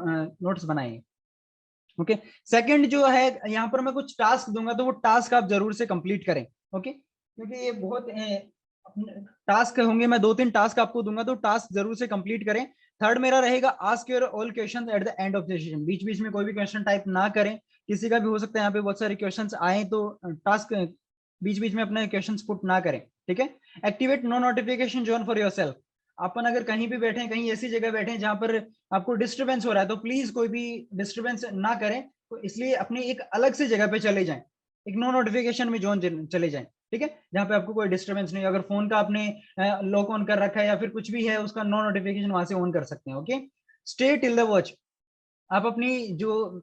Notes बनाएंगे। Okay, second जो है यहाँ पर मैं कुछ टास्क दूंगा, तो वो टास्क आप जरूर से कंप्लीट करें। ओके, क्योंकि ये बहुत टास्क होंगे, मैं 2-3 टास्क आपको दूंगा, तो टास्क जरूर से कंप्लीट करें। थर्ड मेरा रहेगा ask your all question at the end of the session. बीच बीच में कोई भी क्वेश्चन टाइप ना करें, किसी का भी हो सकता है यहाँ पे बहुत सारे क्वेश्चन आए, तो टास्क बीच बीच में अपने क्वेश्चन पुट ना करें। ठीक है, activate no notification zone for yourself. अपन अगर कहीं भी बैठे, कहीं ऐसी जगह बैठे जहां पर आपको डिस्टरबेंस हो रहा है, तो प्लीज कोई भी डिस्टरबेंस ना करें। तो इसलिए अपनी एक अलग से जगह पे चले जाएं, एक नो नोटिफिकेशन में जोन चले जाएं। ठीक है, जहां पे आपको कोई डिस्टरबेंस नहीं, अगर फोन का आपने लॉक ऑन कर रखा है या फिर कुछ भी है, उसका नो नोटिफिकेशन वहां से ऑन कर सकते हैं। Okay, stay till the watch. आप अपनी जो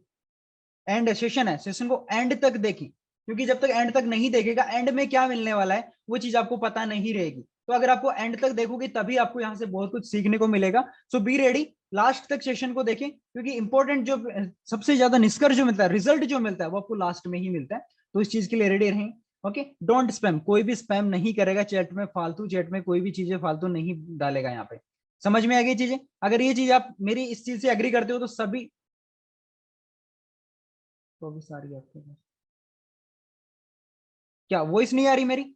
एंड सेशन है, सेशन को एंड तक देखें, क्योंकि जब तक एंड तक नहीं देखेगा, एंड में क्या मिलने वाला है वो चीज आपको पता नहीं रहेगी। तो अगर आपको एंड तक देखोगे तभी आपको यहाँ से बहुत कुछ सीखने को मिलेगा। सो बी रेडी, लास्ट तक सेशन को देखें, क्योंकि इंपॉर्टेंट जो सबसे ज्यादा निष्कर्ष जो मिलता है, रिजल्ट जो मिलता है, वो आपको लास्ट में ही मिलता है। तो इस चीज के लिए रेडी रहें। ओके, डोंट स्पैम, कोई भी स्पैम नहीं करेगा चैट में, फालतू चैट में कोई भी चीजें फालतू नहीं डालेगा यहाँ पे। समझ में आ गई चीजें? अगर ये चीज आप मेरी इस चीज से एग्री करते हो तो सभी तो भी सारी आपके पास क्या वॉइस नहीं आ रही मेरी?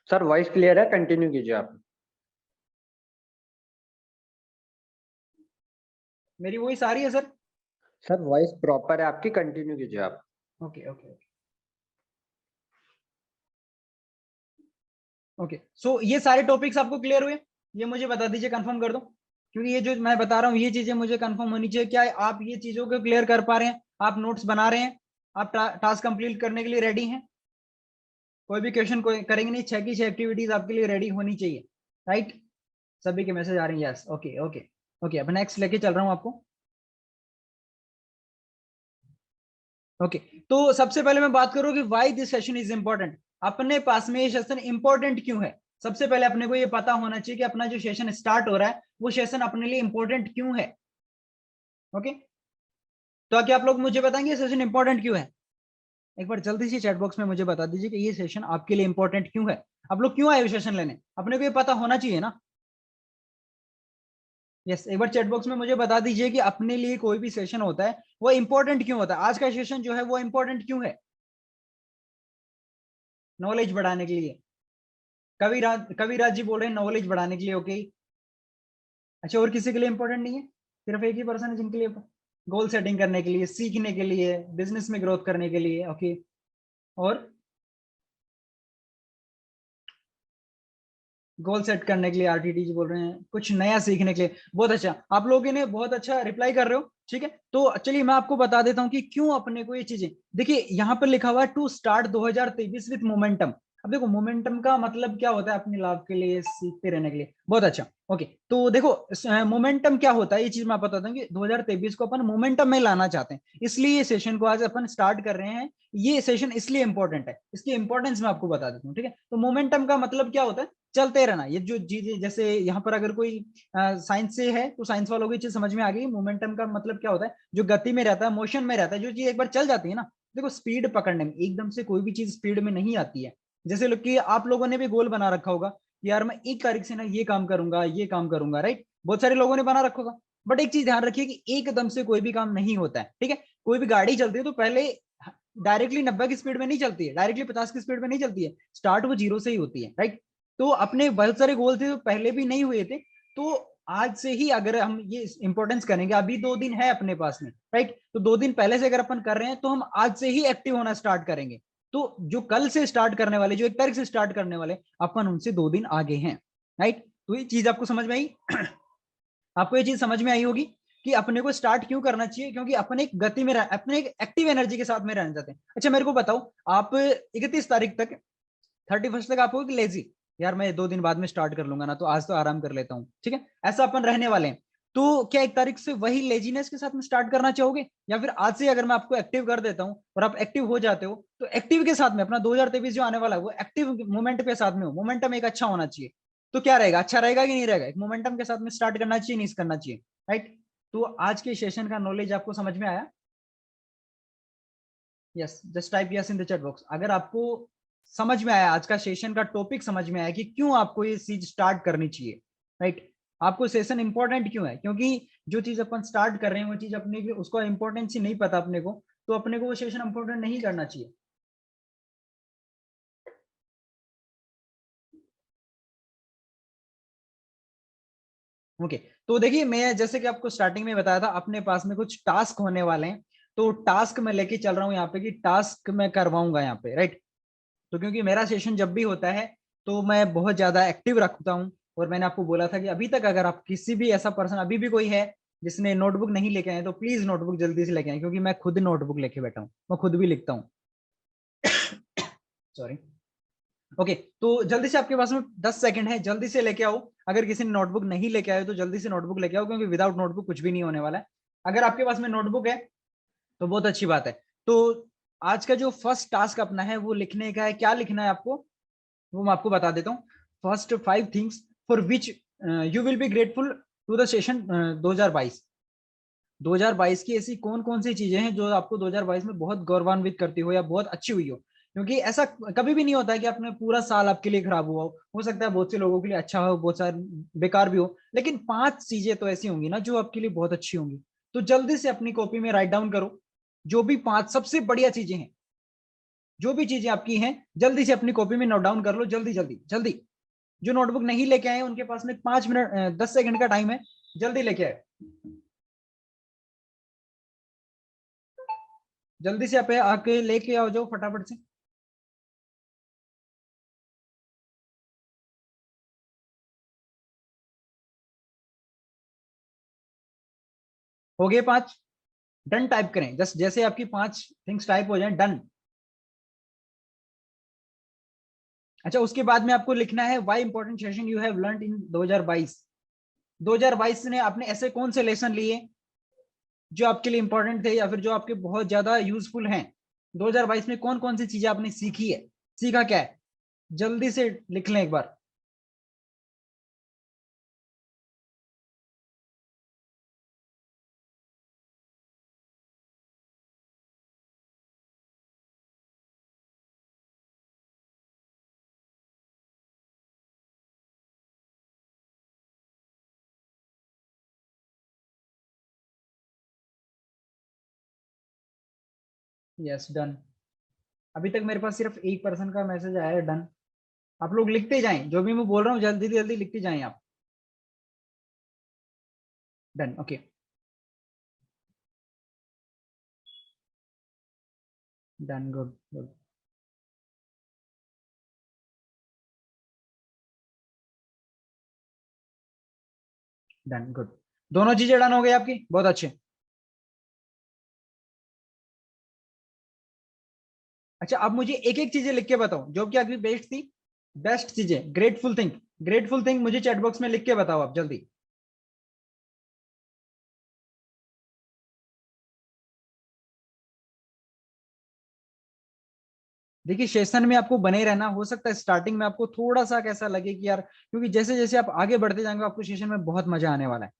सर वॉइस क्लियर है, कंटिन्यू कीजिए आप। मेरी वॉइस आ रही है सर? सर वॉइस प्रॉपर है आपकी, कंटिन्यू कीजिए आप। Okay okay okay. सो ये सारे टॉपिक्स आपको क्लियर हुए? ये मुझे बता दीजिए, कंफर्म कर दो, क्योंकि ये जो मैं बता रहा हूँ ये चीजें मुझे कंफर्म होनी चाहिए। क्या आप ये चीजों को क्लियर कर पा रहे हैं? आप नोट्स बना रहे हैं? आप टास्क कंप्लीट करने के लिए रेडी हैं? कोई भी क्वेश्चन कोई करेंगे नहीं, 6 की 6 एक्टिविटीज आपके लिए रेडी होनी चाहिए। राइट, सभी के मैसेज आ रहे हैं, यस। ओके ओके ओके, अब नेक्स्ट लेके चल रहा हूँ आपको। ओके, तो सबसे पहले मैं बात करूँ कि why this session is important. अपने पास में ये सेशन इंपॉर्टेंट क्यों है? सबसे पहले अपने को ये पता होना चाहिए कि अपना जो सेशन स्टार्ट हो रहा है वो सेशन अपने लिए इंपॉर्टेंट क्यों है। ओके, तो क्या आप लोग मुझे बताएंगे सेशन इंपॉर्टेंट क्यों है? एक बार जल्दी से चैट बॉक्स में मुझे बता दीजिए कि ये सेशन आपके लिए इंपॉर्टेंट क्यों है। आप लोग क्यों आए सेशन लेने, अपने को ये पता होना चाहिए ना। यस, एक बार चैट बॉक्स में मुझे बता दीजिए कि अपने लिए कोई भी सेशन होता है वो इंपॉर्टेंट क्यों होता है। आज का सेशन जो है वो इंपॉर्टेंट क्यों है? नॉलेज बढ़ाने के लिए। कविराज जी बोल रहे हैं नॉलेज बढ़ाने के लिए। ओके, अच्छा, और किसी के लिए इंपॉर्टेंट नहीं है? सिर्फ एक ही पर्सन है जिनके लिए? गोल सेटिंग करने के लिए, सीखने के लिए, बिजनेस में ग्रोथ करने के लिए। ओके, और गोल सेट करने के लिए आरटीडी जी बोल रहे हैं, कुछ नया सीखने के लिए। बहुत अच्छा, आप लोगों ने बहुत अच्छा रिप्लाई कर रहे हो। ठीक है, तो चलिए मैं आपको बता देता हूं कि क्यों अपने को ये चीजें। देखिए यहाँ पर लिखा हुआ है टू स्टार्ट 2023 विथ मोमेंटम। अब देखो मोमेंटम का मतलब क्या होता है? अपने लाभ के लिए, सीखते रहने के लिए। बहुत अच्छा। ओके, तो देखो मोमेंटम क्या होता है, ये चीज मैं बताता हूँ कि 2023 को अपन मोमेंटम में लाना चाहते हैं, इसलिए ये सेशन को आज अपन स्टार्ट कर रहे हैं। ये सेशन इसलिए इंपॉर्टेंट है, इसकी इंपॉर्टेंस मैं आपको बता देता हूँ। ठीक है, तो मोमेंटम का मतलब क्या होता है? चलते रहना। ये जो चीजें, जैसे यहाँ पर अगर कोई साइंस से है तो साइंस वालों की चीज समझ में आ गई। मोमेंटम का मतलब क्या होता है? जो गति में रहता है, मोशन में रहता है, जो चीज एक बार चल जाती है ना। देखो स्पीड पकड़ने में एकदम से कोई भी चीज स्पीड में नहीं आती है। जैसे लोग कि आप लोगों ने भी गोल बना रखा होगा कि यार मैं 1 तारीख से ना ये काम करूंगा, ये काम करूंगा। राइट, बहुत सारे लोगों ने बना रखा होगा। बट एक चीज ध्यान रखिए कि एकदम से कोई भी काम नहीं होता है। ठीक है, कोई भी गाड़ी चलती है तो पहले डायरेक्टली 90 की स्पीड में नहीं चलती है, डायरेक्टली 50 की स्पीड में नहीं चलती है। स्टार्ट वो 0 से ही होती है। राइट, तो अपने बहुत सारे गोल थे जो पहले भी नहीं हुए थे। तो आज से ही अगर हम ये इंपॉर्टेंस करेंगे, अभी 2 दिन है अपने पास में। राइट, तो 2 दिन पहले से अगर अपन कर रहे हैं तो हम आज से ही एक्टिव होना स्टार्ट करेंगे। तो जो कल से स्टार्ट करने वाले, जो 1 तारीख से स्टार्ट करने वाले, अपन उनसे 2 दिन आगे हैं। राइट, तो ये चीज आपको समझ में आई? आपको ये चीज समझ में आई होगी कि अपने को स्टार्ट क्यों करना चाहिए, क्योंकि अपने एक गति में अपने एक एक्टिव एनर्जी के साथ में रहना चाहते हैं। अच्छा मेरे को बताओ, आप 31 तारीख तक, 31 तक आप हो लेजी, यार मैं 2 दिन बाद में स्टार्ट कर लूंगा ना, तो आज तो आराम कर लेता हूँ। ठीक है, ऐसा अपन रहने वाले हैं। तो क्या 1 तारीख से वही लेजीनेस के साथ में स्टार्ट करना चाहोगे, या फिर आज से अगर मैं आपको एक्टिव कर देता हूँ और आप एक्टिव हो जाते हो, तो एक्टिव के साथ में अपना 2023 जो आने वाला है वो एक्टिव मोमेंट के साथ में हो। मोमेंटम एक अच्छा होना चाहिए। तो क्या रहेगा, अच्छा रहेगा कि नहीं रहेगा? एक मोमेंटम के साथ में स्टार्ट करना चाहिए, नहीं करना चाहिए? राइट, तो आज के सेशन का नॉलेज आपको समझ में आया? Yes, just type yes in the chat box अगर आपको समझ में आया, आज का सेशन का टॉपिक समझ में आया कि क्यों आपको ये चीज स्टार्ट करनी चाहिए। राइट, आपको सेशन इंपॉर्टेंट क्यों है? क्योंकि जो चीज अपन स्टार्ट कर रहे हैं वो चीज अपने उसका इंपॉर्टेंस ही नहीं पता अपने को, तो अपने को वो सेशन इंपॉर्टेंट नहीं करना चाहिए। ओके तो देखिए, मैं जैसे कि आपको स्टार्टिंग में बताया था अपने पास में कुछ टास्क होने वाले हैं, तो टास्क मैं लेके चल रहा हूँ यहाँ पे कि टास्क मैं करवाऊंगा यहाँ पे, राइट। तो क्योंकि मेरा सेशन जब भी होता है तो मैं बहुत ज्यादा एक्टिव रखता हूँ, और मैंने आपको बोला था कि अभी तक अगर आप किसी भी ऐसा पर्सन अभी भी कोई है जिसने नोटबुक नहीं लेके आए तो प्लीज नोटबुक जल्दी से लेके आए, क्योंकि मैं खुद नोटबुक लेके बैठा हूँ, मैं खुद भी लिखता हूँ। सॉरी। ओके तो जल्दी से आपके पास में 10 सेकंड है, जल्दी से लेके आओ। अगर किसी ने नोटबुक नहीं लेके आए तो जल्दी से नोटबुक लेके आओ, क्योंकि विदाउट नोटबुक कुछ भी नहीं होने वाला है। अगर आपके पास में नोटबुक है तो बहुत अच्छी बात है। तो आज का जो फर्स्ट टास्क अपना है वो लिखने का है। क्या लिखना है आपको वो मैं आपको बता देता हूँ। First 5 things for which you will be grateful to the session 2022। 2022 की ऐसी कौन कौन सी चीजें हैं जो आपको 2022 में बहुत गौरवान्वित करती हो या बहुत अच्छी हुई हो? क्योंकि ऐसा कभी भी नहीं होता है कि आपने पूरा साल आपके लिए खराब हुआ हो सकता है बहुत से लोगों के लिए अच्छा हो, बहुत सारे बेकार भी हो, लेकिन 5 चीजें तो ऐसी होंगी ना जो आपके लिए बहुत अच्छी होंगी। तो जल्दी से अपनी कॉपी में राइट डाउन करो जो भी 5 सबसे बढ़िया चीजें हैं, जो भी चीजें आपकी हैं जल्दी से अपनी कॉपी में नोट डाउन कर लो, जल्दी जल्दी जल्दी। जो नोटबुक नहीं लेके आए उनके पास में 5 मिनट 10 सेकंड का टाइम है, जल्दी लेके आए, जल्दी से आप आके लेके आओ जाओ फटाफट से। हो गए 5? डन टाइप करें, जस्ट जैसे आपकी 5 थिंग्स टाइप हो जाए डन। अच्छा उसके बाद में आपको लिखना है why important session you have learned इन 2022। 2022 ने आपने ऐसे कौन से लेसन लिए जो आपके लिए इंपॉर्टेंट थे या फिर जो आपके बहुत ज्यादा यूजफुल हैं? 2022 में कौन कौन सी चीजें आपने सीखी है, सीखा क्या है? जल्दी से लिख लें एक बार। Yes done. अभी तक मेरे पास सिर्फ एक पर्सन का मैसेज आया है डन। आप लोग लिखते जाएं जो भी मैं बोल रहा हूँ, जल्दी जल्दी लिखते जाएं आप। Done okay. Done good good. Done good. दोनों चीजें डन हो गई आपकी, बहुत अच्छे। अच्छा अब मुझे एक एक चीजें लिख के बताओ जो कि आपकी बेस्ट थी, बेस्ट चीजें। ग्रेटफुल थिंग, ग्रेटफुल थिंग मुझे चैट बॉक्स में लिख के बताओ आप जल्दी। देखिए सेशन में आपको बने रहना, हो सकता है स्टार्टिंग में आपको थोड़ा सा कैसा लगे कि यार, क्योंकि जैसे जैसे आप आगे बढ़ते जाएंगे आपको सेशन में बहुत मजा आने वाला है।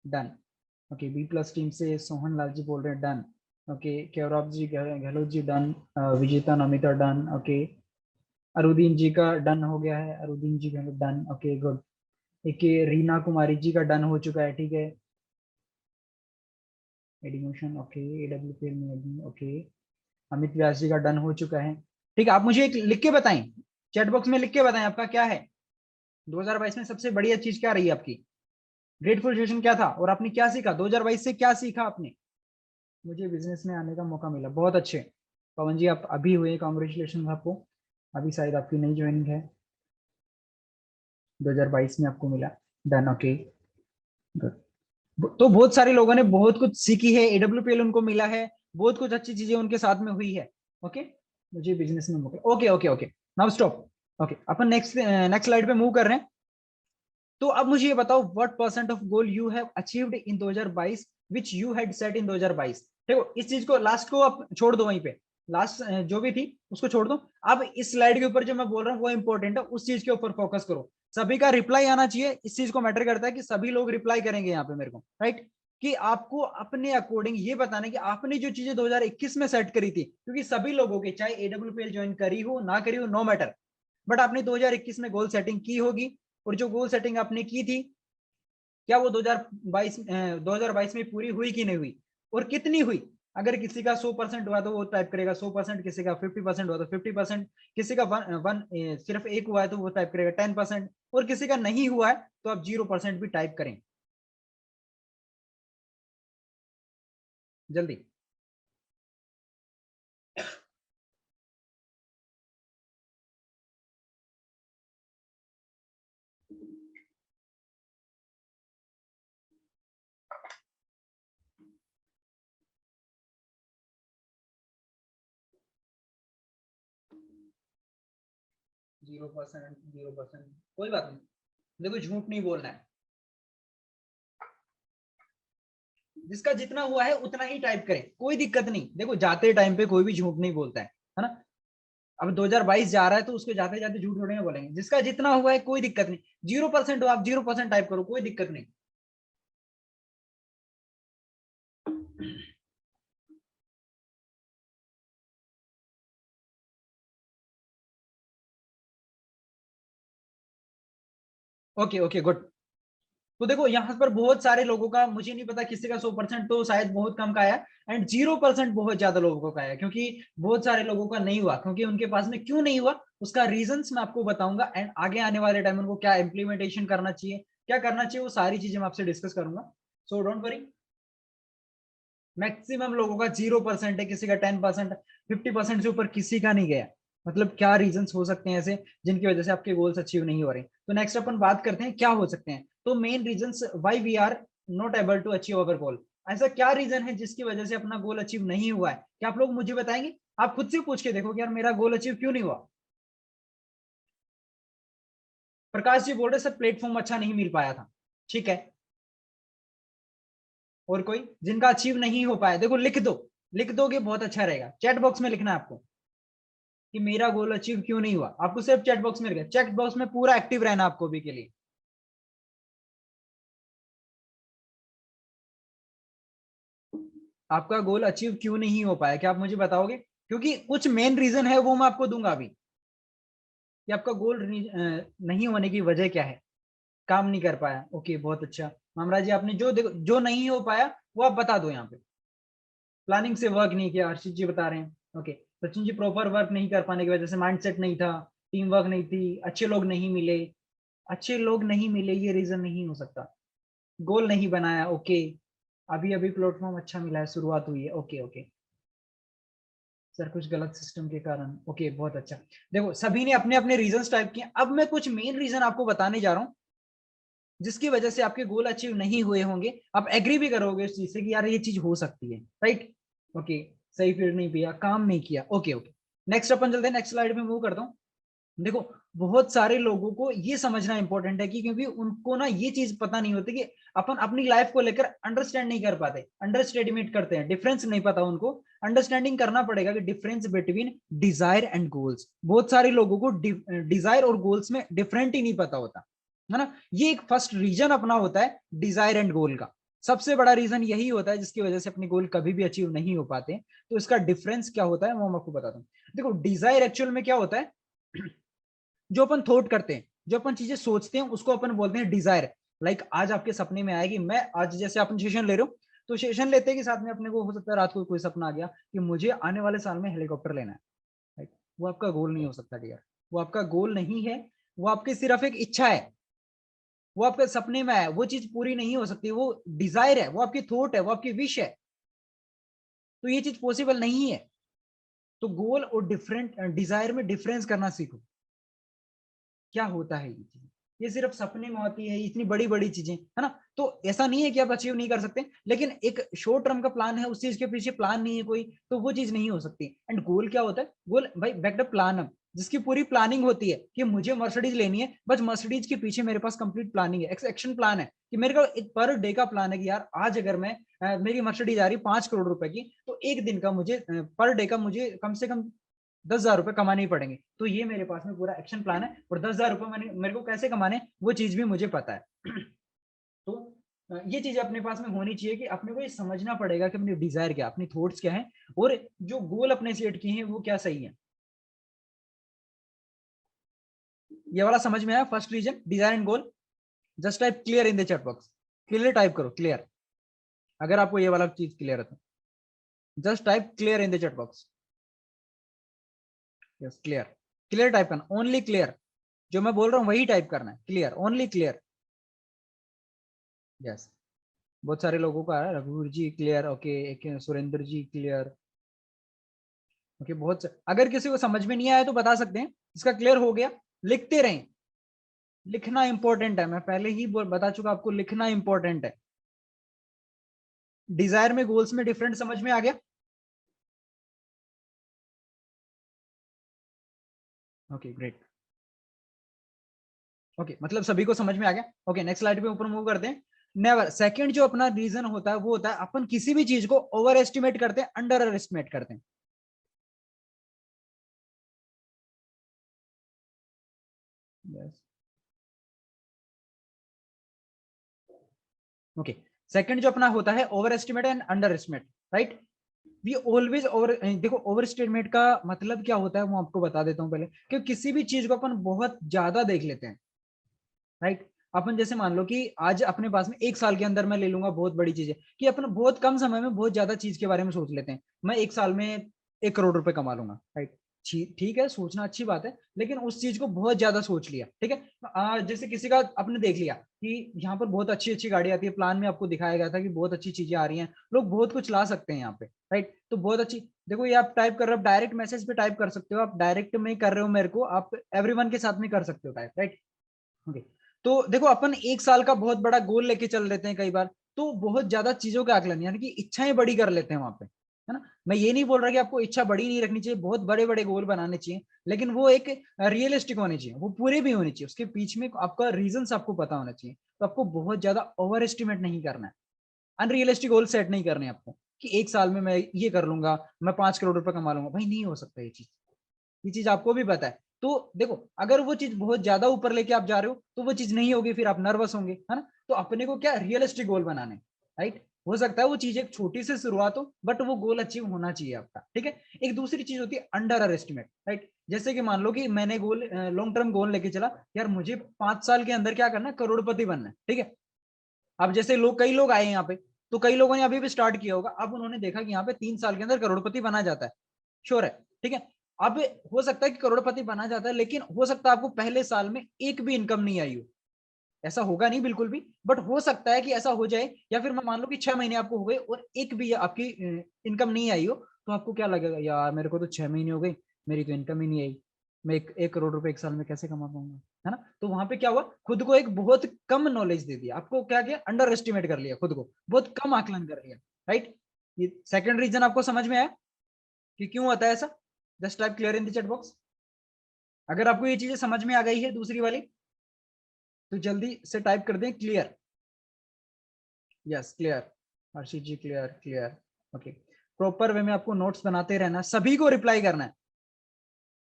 Done okay. B plus team से सोहन लाल जी बोल रहे हैं डन। ओके केवराब ji, Gehlot ji done. Vijeta Namita done. Okay अरुदीन जी का डन हो गया है, अरुदीन जी का डन। Okay good. एक ये रीना कुमारी जी का डन हो चुका है, ठीक है। एडिमोशन ओके। एडब्ल्यू में ओके। अमित व्यास जी का डन हो चुका है। ठीक है आप मुझे एक लिख के बताएं, चैट बॉक्स में लिख के बताएं आपका क्या है। 2022 में सबसे बढ़िया चीज क्या रही आपकी? ग्रेटफुल सेशन क्या था और आपने क्या सीखा? 2022 से क्या सीखा आपने? मुझे बिजनेस में आने का मौका मिला, बहुत अच्छे। पवन जी आप अभी हुए, कॉन्ग्रेचुलेशन आपको, अभी शायद आपकी नई ज्वाइनिंग है, 2022 में आपको मिला। Done okay good. तो बहुत सारे लोगों ने बहुत कुछ सीखी है, एडब्ल्यूपीएल उनको मिला है, बहुत कुछ अच्छी चीजें उनके साथ में हुई है। ओके मुझे बिजनेस में मौका, okay okay okay now stop. Okay अपन नेक्स्ट नेक्स्ट स्लाइड पे मूव कर रहे हैं। तो अब मुझे ये बताओ what percent of goal you have achieved in 2022 which you had set in 2022। देखो इस चीज को लास्ट को आप छोड़ दो वहीं पे, लास्ट जो भी थी उसको छोड़ दो। अब इस स्लाइड के ऊपर जो मैं बोल रहा हूँ वो इंपॉर्टेंट है, उस चीज के ऊपर फोकस करो। सभी का रिप्लाई आना चाहिए, इस चीज को मैटर करता है कि सभी लोग रिप्लाई करेंगे यहाँ पे मेरे को, राइट। कि आपको अपने अकॉर्डिंग ये बताना है कि आपने जो चीजें 2021 में सेट करी थी, क्योंकि सभी लोगों के चाहे एडब्ल्यूपीएल ज्वाइन करी हो ना करी हो नो मैटर, बट आपने 2021 में गोल सेटिंग की होगी, और जो गोल सेटिंग आपने की थी, क्या वो 2022 में पूरी हुई कि नहीं हुई, और कितनी हुई? अगर किसी का 100% हुआ तो वो टाइप करेगा 100%, किसी का 50% हुआ तो 50%, किसी का सिर्फ एक हुआ है तो वो टाइप करेगा 10%, और किसी का नहीं हुआ है तो आप 0% भी टाइप करें जल्दी। जीरो परसेंट, 0%, कोई बात नहीं। देखो झूठ नहीं बोलना है, जिसका जितना हुआ है उतना ही टाइप करें, कोई दिक्कत नहीं। देखो जाते टाइम पे कोई भी झूठ नहीं बोलता है ना। अब 2022 जा रहा है तो उसको जाते जाते झूठ थोड़ी ना बोलेंगे, जिसका जितना हुआ है कोई दिक्कत नहीं। 0% हो, आप 0% टाइप करो, कोई दिक्कत नहीं। Okay okay good. तो देखो यहाँ पर बहुत सारे लोगों का, मुझे नहीं पता किसी का 100% तो शायद बहुत कम का आया, एंड 0% बहुत ज्यादा लोगों का आया, क्योंकि बहुत सारे लोगों का नहीं हुआ, क्योंकि उनके पास में क्यों नहीं हुआ उसका रीजंस मैं आपको बताऊंगा, एंड आगे आने वाले टाइम उनको क्या इंप्लीमेंटेशन करना चाहिए, क्या करना चाहिए, वो सारी चीजें मैं आपसे डिस्कस करूंगा। So don't worry. मैक्सिमम लोगों का 0% है, किसी का 10%, 50% से ऊपर किसी का नहीं गया। मतलब क्या रीजंस हो सकते हैं ऐसे जिनकी वजह से आपके गोल्स अचीव नहीं हो रहे? तो नेक्स्ट अपन बात करते हैं क्या हो सकते हैं। तो main reasons why we are not able to achieve our goal. ऐसा क्या रीजन है जिसकी वजह से अपना गोल अचीव नहीं हुआ है? क्या आप लोग मुझे बताएंगे? आप खुद से पूछ के देखो कि यार मेरा गोल अचीव क्यों नहीं हुआ। प्रकाश जी बोल रहे सर प्लेटफॉर्म अच्छा नहीं मिल पाया था। ठीक है, और कोई जिनका अचीव नहीं हो पाया? देखो लिख दो, लिख दोगे बहुत अच्छा रहेगा। चैट बॉक्स में लिखना है आपको कि मेरा गोल अचीव क्यों नहीं हुआ। आपको सिर्फ चैट बॉक्स में लिखना, चैट बॉक्स में पूरा एक्टिव रहना आपको भी के लिए। आपका गोल अचीव क्यों नहीं हो पाया, क्या आप मुझे बताओगे? क्योंकि कुछ मेन रीजन है वो मैं आपको दूंगा अभी, कि आपका गोल नहीं होने की वजह क्या है। काम नहीं कर पाया, ओके बहुत अच्छा। मामराज जी आपने जो देखो जो नहीं हो पाया वो आप बता दो यहाँ पे। प्लानिंग से वर्क नहीं किया, हर्षित जी बता रहे हैं। Okay, Sachin ji proper work नहीं कर पाने की वजह से माइंडसेट नहीं था, टीम वर्क नहीं थी, अच्छे लोग नहीं मिले। अच्छे लोग नहीं मिले ये रीजन नहीं हो सकता। गोल नहीं बनाया, ओके। अभी अभी प्लेटफॉर्म अच्छा मिला है, शुरुआत हुई है, ओके ओके। सर कुछ गलत सिस्टम के कारण, ओके बहुत अच्छा। देखो सभी ने अपने अपने रीजंस टाइप किए, अब मैं कुछ मेन रीजन आपको बताने जा रहा हूँ जिसकी वजह से आपके गोल अचीव नहीं हुए होंगे। आप एग्री भी करोगे इस चीज से कि यार ये चीज हो सकती है, राइट? ओके, सही फील्ड नहीं पिया, काम नहीं किया, ओके ओके। नेक्स्ट अपन चलते हैं, नेक्स्ट स्लाइड में मूव करता हूँ। देखो बहुत सारे लोगों को ये समझना इंपॉर्टेंट है कि क्योंकि उनको ना ये चीज पता नहीं होती कि अपन अपनी लाइफ को लेकर अंडरस्टैंड नहीं कर पाते, अंडर एस्टिमेट करते हैं, डिफरेंस नहीं पता उनको। अंडरस्टैंडिंग करना पड़ेगा कि difference between desire and goals. बहुत सारे लोगों को डिजायर और गोल्स में डिफरेंट ही नहीं पता होता है ना। ये एक फर्स्ट रीजन अपना होता है डिजायर एंड गोल का। सबसे बड़ा रीजन यही होता है जिसकी वजह से अपने गोल कभी भी अचीव नहीं हो पाते। तो इसका डिफरेंस क्या होता है वो मैं आपको बताता हूँ। देखो डिजायर एक्चुअल में क्या होता है, जो अपन थॉट करते हैं, जो अपन चीजें सोचते हैं उसको अपन बोलते हैं डिजायर। लाइक आज आपके सपने में आएगी, मैं आज जैसे अपन सेशन ले रहे हो, तो सेशन लेते के साथ में अपने को हो सकता है रात को कोई सपना आ गया कि मुझे आने वाले साल में हेलीकॉप्टर लेना है, राइट? वो आपका गोल नहीं हो सकता डियर, वो आपका गोल नहीं है, वो आपकी सिर्फ एक इच्छा है। वो आपके सपने में है, वो चीज पूरी नहीं हो सकती, वो डिजायर है, वो आपकी थॉट है, वो आपकी विश है। तो ये चीज पॉसिबल नहीं है। तो गोल और डिफरेंट डिजायर में डिफरेंस करना सीखो, क्या होता है ये चीज। ये सिर्फ सपने में होती है इतनी बड़ी बड़ी चीजें, है ना। तो ऐसा नहीं है कि आप अचीव नहीं कर सकते, लेकिन एक शॉर्ट टर्म का प्लान है, उस चीज के पीछे प्लान नहीं है कोई, तो वो चीज नहीं हो सकती। एंड गोल क्या होता है? गोल भाई बैक प्लान अप, जिसकी पूरी प्लानिंग होती है कि मुझे मर्सिडीज लेनी है, बस मर्सिडीज के पीछे मेरे पास कंप्लीट प्लानिंग है, एक्शन प्लान है कि मेरे का एक पर डे का प्लान है कि यार आज अगर मैं मेरी मर्सिडीज आ रही 5 करोड़ रुपए की, तो एक दिन का मुझे पर डे का मुझे कम से कम 10,000 रुपए कमाने ही पड़ेंगे। तो ये मेरे पास में पूरा एक्शन प्लान है, और 10,000 रुपए मैंने मेरे को कैसे कमाने वो चीज भी मुझे पता है। तो ये चीज अपने पास में होनी चाहिए कि अपने को ये समझना पड़ेगा कि अपनी डिजायर क्या, अपनी थॉट्स क्या है, और जो गोल अपने सेट किए हैं वो क्या सही है। ये वाला समझ में आया? First reason desire and goal. Just type clear in the chat box, clear type करो, क्लियर। अगर आपको ये वाला चीज क्लियर है तो just type clear in the chat box. Yes clear, clear type करना, ओनली क्लियर। जो मैं बोल रहा हूँ वही टाइप करना है, क्लियर, ओनली क्लियर। यस, बहुत सारे लोगों का है, रघुवीर जी क्लियर, ओके, एक सुरेंद्र जी क्लियर, ओके। अगर किसी को समझ में नहीं आया तो बता सकते हैं, इसका क्लियर हो गया। लिखते रहें, लिखना इंपॉर्टेंट है, मैं पहले ही बता चुका आपको, लिखना इंपॉर्टेंट है। डिजायर में गोल्स में डिफरेंट समझ में आ गया? ओके ग्रेट, ओके, मतलब सभी को समझ में आ गया। ओके नेक्स्ट स्लाइड पे ऊपर मूव करते हैं। नेवर, सेकंड जो अपना रीजन होता है वो होता है अपन किसी भी चीज को ओवर एस्टिमेट करते हैं, अंडर एस्टिमेट करते हैं। yes. ओके, सेकंड जो अपना होता है overestimate and underestimate, right. We always over, देखो ओवर एस्टिमेट का मतलब क्या होता है वो आपको बता देता हूँ पहले, कि किसी भी चीज को अपन बहुत ज्यादा देख लेते हैं, राइट। अपन जैसे मान लो कि आज अपने पास में एक साल के अंदर मैं ले लूंगा, बहुत बड़ी चीज है कि अपन बहुत कम समय में बहुत ज्यादा चीज के बारे में सोच लेते हैं। मैं एक साल में 1 करोड़ रुपए कमा लूंगा, राइट। ठीक है, सोचना अच्छी बात है, लेकिन उस चीज को बहुत ज्यादा सोच लिया, ठीक है। जैसे किसी का आपने देख लिया कि यहाँ पर बहुत अच्छी अच्छी गाड़ी आती है, प्लान में आपको दिखाया गया था कि बहुत अच्छी चीजें आ रही हैं, लोग बहुत कुछ ला सकते हैं यहाँ पे, राइट। तो बहुत अच्छी, देखो ये आप टाइप कर रहे हो, डायरेक्ट मैसेज पे टाइप कर सकते हो, आप डायरेक्ट में कर रहे हो मेरे को, आप एवरीवन के साथ में कर सकते हो टाइप, राइट। ओके, तो देखो अपन एक साल का बहुत बड़ा गोल लेके चल लेते हैं कई बार, तो बहुत ज्यादा चीजों का आकलन, यानी कि इच्छाएं बड़ी कर लेते हैं वहां पे, है ना। मैं ये नहीं बोल रहा कि आपको इच्छा बड़ी नहीं रखनी चाहिए, बहुत बड़े बड़े गोल बनाने चाहिए, लेकिन वो एक रियलिस्टिक होने चाहिए, वो पूरे भी होने चाहिए, उसके पीछे में आपका रीजन आपको पता होना चाहिए। तो आपको बहुत ज्यादा ओवर एस्टिमेट नहीं करना है, अनरियलिस्टिक गोल सेट नहीं करने आपको, कि एक साल में मैं ये कर लूंगा, मैं 5 करोड़ रुपए कमा लूंगा, भाई नहीं हो सकता ये चीज, ये चीज आपको भी पता है। तो देखो अगर वो चीज बहुत ज्यादा ऊपर लेके आप जा रहे हो तो वो चीज नहीं होगी, फिर आप नर्वस होंगे, है ना। तो अपने को क्या रियलिस्टिक गोल बनाने, राइट। हो सकता है वो चीज एक छोटी से शुरुआत हो, बट वो गोल अचीव होना चाहिए आपका, ठीक है। एक दूसरी चीज होती है अंडर एस्टिमेट, राइट। जैसे कि मान लो कि मैंने गोल, लॉन्ग टर्म गोल लेके चला, यार मुझे 5 साल के अंदर क्या करना है, करोड़पति बनना है, ठीक है। अब जैसे लोग, कई लोग आए यहाँ पे, तो कई लोगों ने अभी भी स्टार्ट किया होगा, अब उन्होंने देखा कि यहाँ पे 3 साल के अंदर करोड़पति बना जाता है, श्योर है, ठीक है। अब हो सकता है कि करोड़पति बना जाता है, लेकिन हो सकता है आपको पहले साल में एक भी इनकम नहीं आई हो, ऐसा होगा नहीं बिल्कुल भी, बट हो सकता है कि ऐसा हो जाए। या फिर मैं मान लो कि 6 महीने आपको हो गए और एक भी आपकी इनकम नहीं आई हो, तो आपको क्या लगेगा, यार मेरे को तो 6 महीने हो गए, मेरी तो इनकम ही नहीं आई, मैं 1 करोड़ रुपए एक साल में कैसे कमा पाऊंगा, है ना। तो वहां पे क्या हुआ, खुद को एक बहुत कम नॉलेज दे दिया, आपको क्या किया, अंडर एस्टिमेट कर लिया खुद को, बहुत कम आकलन कर लिया, राइट। ये सेकंड रीजन आपको समझ में आया कि क्यों होता है ऐसा? Just type clear in the chat box. अगर आपको ये चीजें समझ में आ गई है दूसरी वाली, तो जल्दी से टाइप कर दें clear. Yes clear, Harshit ji clear, clear, okay. Proper way में आपको नोट्स बनाते रहना, सभी को रिप्लाई करना है।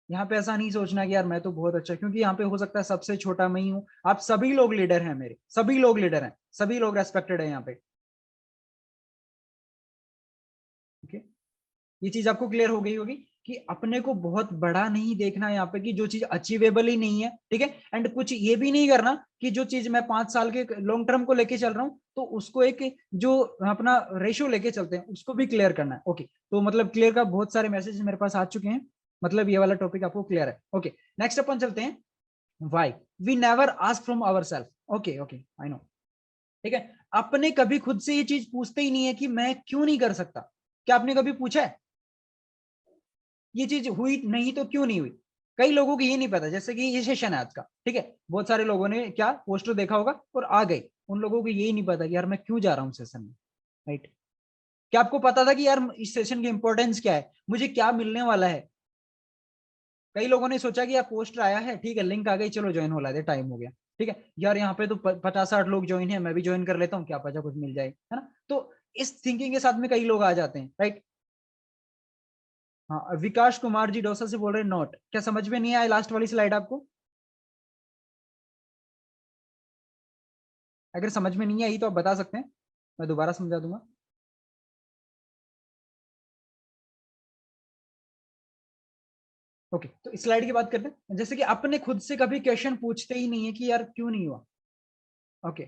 यहाँ पे ऐसा नहीं सोचना कि यार मैं तो बहुत अच्छा, क्योंकि यहाँ पे हो सकता है सबसे छोटा मैं ही हूँ, आप सभी लोग लीडर हैं, मेरे सभी लोग लीडर हैं, सभी लोग रेस्पेक्टेड है यहाँ पे, ओके। ये चीज आपको क्लियर हो गई होगी कि अपने को बहुत बड़ा नहीं देखना है यहाँ पे, कि जो चीज अचीवेबल ही नहीं है, ठीक है। एंड कुछ ये भी नहीं करना कि जो चीज मैं 5 साल के लॉन्ग टर्म को लेके चल रहा हूँ, तो उसको एक जो अपना रेशियो लेके चलते हैं उसको भी क्लियर करना है, ओके। तो मतलब क्लियर का बहुत सारे मैसेज मेरे पास आ चुके हैं, मतलब ये वाला टॉपिक आपको क्लियर है, ओके। नेक्स्ट अपन चलते हैं, why we never ask from our self, okay okay I know, ठीक है। अपने कभी खुद से ये चीज पूछते ही नहीं है कि मैं क्यों नहीं कर सकता, क्या आपने कभी पूछा है ये चीज हुई नहीं तो क्यों नहीं हुई? कई लोगों को ये नहीं पता, जैसे कि ये सेशन है आज का, ठीक है, बहुत सारे लोगों ने क्या पोस्टर देखा होगा और आ गए, उन लोगों को ये नहीं पता कि यार मैं क्यों जा रहा हूँ सेशन में, राइट। क्या आपको पता था कि यार इस सेशन की इंपॉर्टेंस क्या है, मुझे क्या मिलने वाला है? कई लोगों ने सोचा कि यार पोस्टर आया है, ठीक है, लिंक आ गई, चलो ज्वाइन हो लाते, टाइम हो गया, ठीक है, यार यहाँ पे तो 50-60 लोग ज्वाइन है, मैं भी ज्वाइन कर लेता हूँ, क्या पता कुछ मिल जाए, है ना। तो इस थिंकिंग के साथ में कई लोग आ जाते हैं, राइट। हाँ, विकास कुमार जी डोसा से बोल रहे हैं नोट, क्या समझ में नहीं आया लास्ट वाली स्लाइड आपको? अगर समझ में नहीं आई तो आप बता सकते हैं, मैं दोबारा समझा दूंगा। ओके, तो इस स्लाइड की बात करते हैं। जैसे कि अपने खुद से कभी क्वेश्चन पूछते ही नहीं है कि यार क्यों नहीं हुआ। ओके,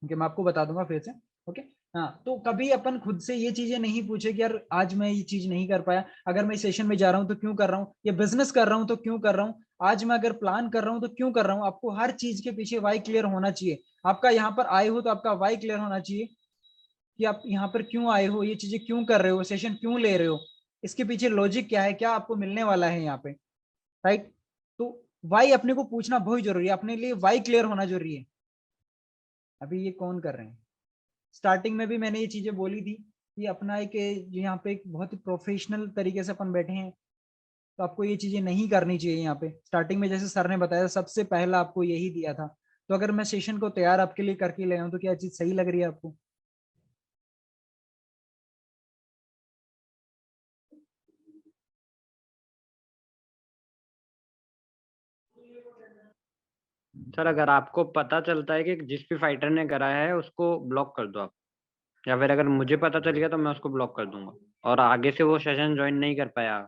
ओके, मैं आपको बता दूंगा फिर से। ओके, हाँ, तो कभी अपन खुद से ये चीजें नहीं पूछे कि यार आज मैं ये चीज नहीं कर पाया, अगर मैं सेशन में जा रहा हूँ तो क्यों कर रहा हूँ, या बिजनेस कर रहा हूँ तो क्यों कर रहा हूँ, आज मैं अगर प्लान कर रहा हूँ तो क्यों कर रहा हूँ। आपको हर चीज के पीछे वाई क्लियर होना चाहिए। आपका यहाँ पर आए हो तो आपका वाई क्लियर होना चाहिए कि आप यहाँ पर क्यों आए हो, ये चीजें क्यों कर रहे हो, सेशन क्यों ले रहे हो, इसके पीछे लॉजिक क्या है, क्या आपको मिलने वाला है यहाँ पे, राइट। तो वाई अपने को पूछना बहुत जरूरी है, अपने लिए वाई क्लियर होना जरूरी है। अभी ये कौन कर रहे हैं। स्टार्टिंग में भी मैंने ये चीजें बोली थी कि अपना एक यहाँ पे एक बहुत ही प्रोफेशनल तरीके से अपन बैठे हैं, तो आपको ये चीजें नहीं करनी चाहिए। यहाँ पे स्टार्टिंग में जैसे सर ने बताया सबसे पहला आपको यही दिया था, तो अगर मैं सेशन को तैयार आपके लिए करके ले आऊँ तो क्या चीज सही लग रही है आपको। सर अगर आपको पता चलता है कि जिस भी फाइटर ने कराया है उसको ब्लॉक कर दो आप, या फिर अगर मुझे पता चल गया तो मैं उसको ब्लॉक कर दूंगा, और आगे से वो सेशन ज्वाइन नहीं कर पाया,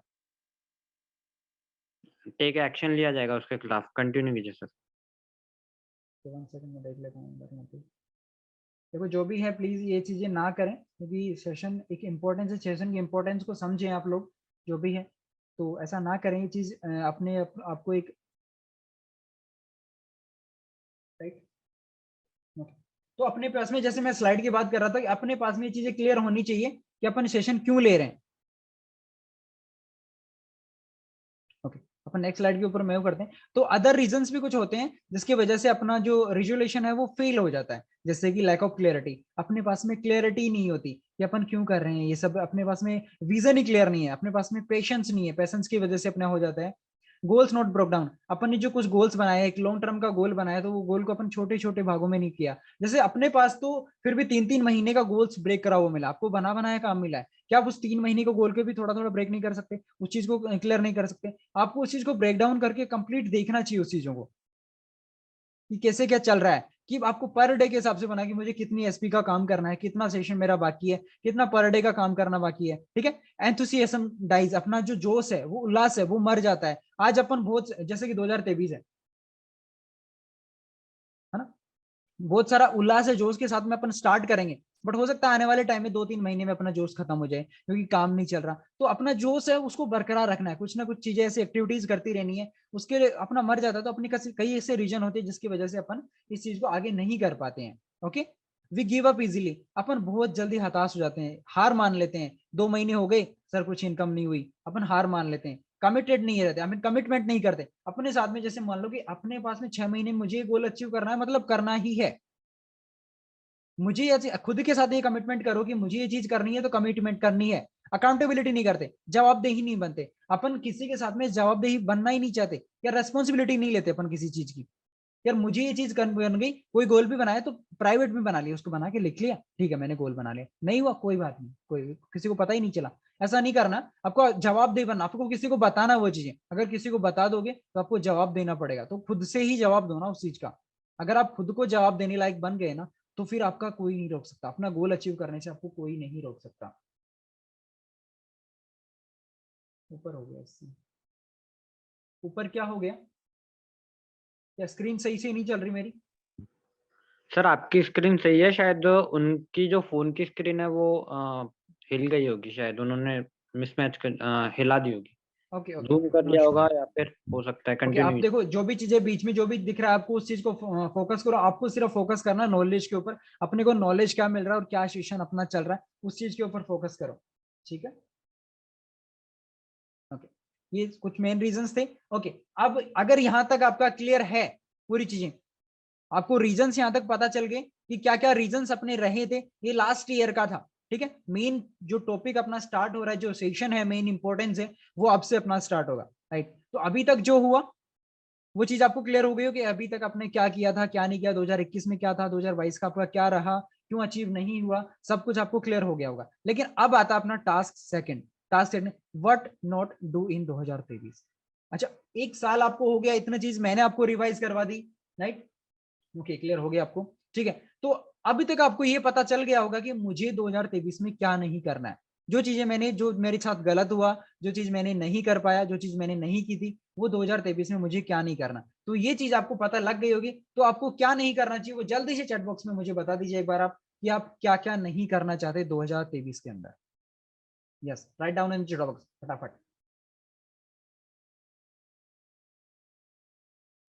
टेक एक्शन लिया जाएगा उसके खिलाफ। कंटिन्यू कीजिए सर। तो 1 सेकंड में देख लेता हूँ अंदर यहाँ पे। देखो जो भी है प्लीज ये चीजें ना करें, क्योंकि सेशन एक इम्पोर्टेंस है, सेशन की इम्पोर्टेंस को समझें आप लोग जो भी है। तो ऐसा ना करें ये चीज आपको एक, राइट। तो अपने पास में, जैसे मैं स्लाइड की बात कर रहा था कि अपने पास में ये चीजें क्लियर होनी चाहिए कि अपन सेशन क्यों ले रहे हैं। ओके, अपन नेक्स्ट स्लाइड के ऊपर मूव करते हैं। तो अदर रीजंस भी कुछ होते हैं जिसकी वजह से अपना जो रिजोल्यूशन है वो फेल हो जाता है, जैसे कि लैक ऑफ क्लियरिटी। अपने पास में क्लियरिटी नहीं होती कि अपन क्यों कर रहे हैं ये सब, अपने पास में विजन ही क्लियर नहीं है, अपने पास में पेशेंस नहीं है, पेशेंस की वजह से अपना हो जाता है। Goals not broke down. अपन ने जो कुछ गोल्स बनाए, एक लॉन्ग टर्म का गोल बनाया, तो वो गोल को अपन छोटे छोटे भागों में नहीं किया। जैसे अपने पास तो फिर भी 3-3 महीने का गोल्स ब्रेक करा हुआ मिला, आपको बना बनाया काम मिला है, क्या आप उस 3 महीने को गोल के भी थोड़ा थोड़ा ब्रेक नहीं कर सकते, उस चीज को क्लियर नहीं कर सकते। आपको उस चीज को ब्रेक डाउन करके कंप्लीट देखना चाहिए उस चीजों को कि कैसे क्या चल रहा है, कि आपको पर डे के हिसाब से बना कि मुझे कितनी एसपी का काम करना है, कितना सेशन मेरा बाकी है, कितना पर डे का काम करना बाकी है, ठीक है। एंथुसियाज्म डाइज, अपना जो जोश है वो उल्लास है वो मर जाता है। आज अपन बहुत, जैसे कि 2023 है ना, बहुत सारा उल्लास है, जोश के साथ में अपन स्टार्ट करेंगे, बट हो सकता है आने वाले टाइम में 2-3 महीने में अपना जोश खत्म हो जाए क्योंकि काम नहीं चल रहा। तो अपना जोश है उसको बरकरार रखना है, कुछ ना कुछ चीजें ऐसी एक्टिविटीज करती रहनी है, उसके लिए अपना मर जाता है। तो अपनी कई ऐसे रीजन होते हैं जिसकी वजह से अपन इस चीज को आगे नहीं कर पाते हैं। Okay, we give up easily, अपन बहुत जल्दी हताश हो जाते हैं, हार मान लेते हैं। 2 महीने हो गए सर, कुछ इनकम नहीं हुई, अपन हार मान लेते हैं, कमिटेड नहीं रहते, हमें कमिटमेंट नहीं करते अपने साथ में। जैसे मान लो कि अपने पास में 6 महीने मुझे गोल अचीव करना है, मतलब करना ही है मुझे, ये खुद के साथ ये कमिटमेंट करो कि मुझे ये चीज करनी है तो कमिटमेंट करनी है। अकाउंटेबिलिटी नहीं करते, जवाबदेही नहीं बनते, अपन किसी के साथ में जवाबदेही बनना ही नहीं चाहते, या रेस्पॉन्सिबिलिटी नहीं लेते अपन किसी चीज की। यार मुझे ये चीज बन गई, कोई गोल भी बनाया तो प्राइवेट में बना लिया, उसको बना के लिख लिया, ठीक है मैंने गोल बना लिया, नहीं हुआ कोई बात नहीं, कोई किसी को पता ही नहीं चला। ऐसा नहीं करना, आपको जवाबदेही बनना, आपको किसी को बताना वो चीजें, अगर किसी को बता दोगे तो आपको जवाब देना पड़ेगा, तो खुद से ही जवाब दो ना उस चीज का। अगर आप खुद को जवाब देने लायक बन गए ना, तो फिर आपका कोई नहीं रोक सकता, अपना गोल अचीव करने से आपको कोई नहीं रोक सकता। ऊपर हो गया इससे, ऊपर क्या हो गया, क्या स्क्रीन सही से नहीं चल रही मेरी। सर आपकी स्क्रीन सही है, शायद उनकी जो फोन की स्क्रीन है वो हिल गई होगी, शायद उन्होंने मिसमैच कर हिला दी होगी, ओके, ओके, जूम ओके, कर नो दिया इशू। होगा, या फिर हो सकता है। ओके, आप कंटिन्यू। देखो जो भी चीजें बीच में जो भी दिख रहा है आपको उस चीज को फोकस करो, आपको सिर्फ फोकस करना है नॉलेज के ऊपर, अपने को नॉलेज क्या मिल रहा है और क्या सेशन अपना चल रहा है उस चीज के ऊपर फोकस करो, ठीक है। ओके, ये कुछ मेन रीजंस थे। ओके, अब अगर यहां तक आपका क्लियर है पूरी चीजें, आपको रीजंस यहां तक पता चल गए कि क्या क्या रीजंस अपने रहे थे, ये लास्ट ईयर का था, ठीक है। मेन जो टॉपिक अपना स्टार्ट हो रहा है, जो सेशन है मेन इंपॉर्टेंस है, वो अब से अपना स्टार्ट होगा, राइट। तो अभी तक जो हुआ वो चीज आपको क्लियर हो गई हो कि अभी तक आपने क्या किया था क्या नहीं किया, 2021 में क्या था, 2022 का आपका क्या रहा, क्यों अचीव नहीं हुआ, सब कुछ आपको क्लियर हो गया होगा। लेकिन अब आता अपना task second, task second, what not do in 2023। अच्छा, एक साल आपको हो गया, इतना चीज मैंने आपको रिवाइज करवा दी, राइट। ओके, क्लियर हो गया आपको, ठीक है। तो अभी तक आपको ये पता चल गया होगा कि मुझे 2023 में क्या नहीं करना है। जो मेरे साथ गलत हुआ, जो चीज मैंने नहीं कर पाया, जो चीज मैंने नहीं की थी, वो 2023 में मुझे क्या नहीं करना। तो ये चीज आपको पता लग गई होगी। तो आपको क्या नहीं करना चाहिए वो जल्दी से चैट बॉक्स में मुझे बता दीजिए एक बार आप, कि आप क्या क्या नहीं करना चाहते 2023 के अंदर। Yes, write down in chat box फटाफट।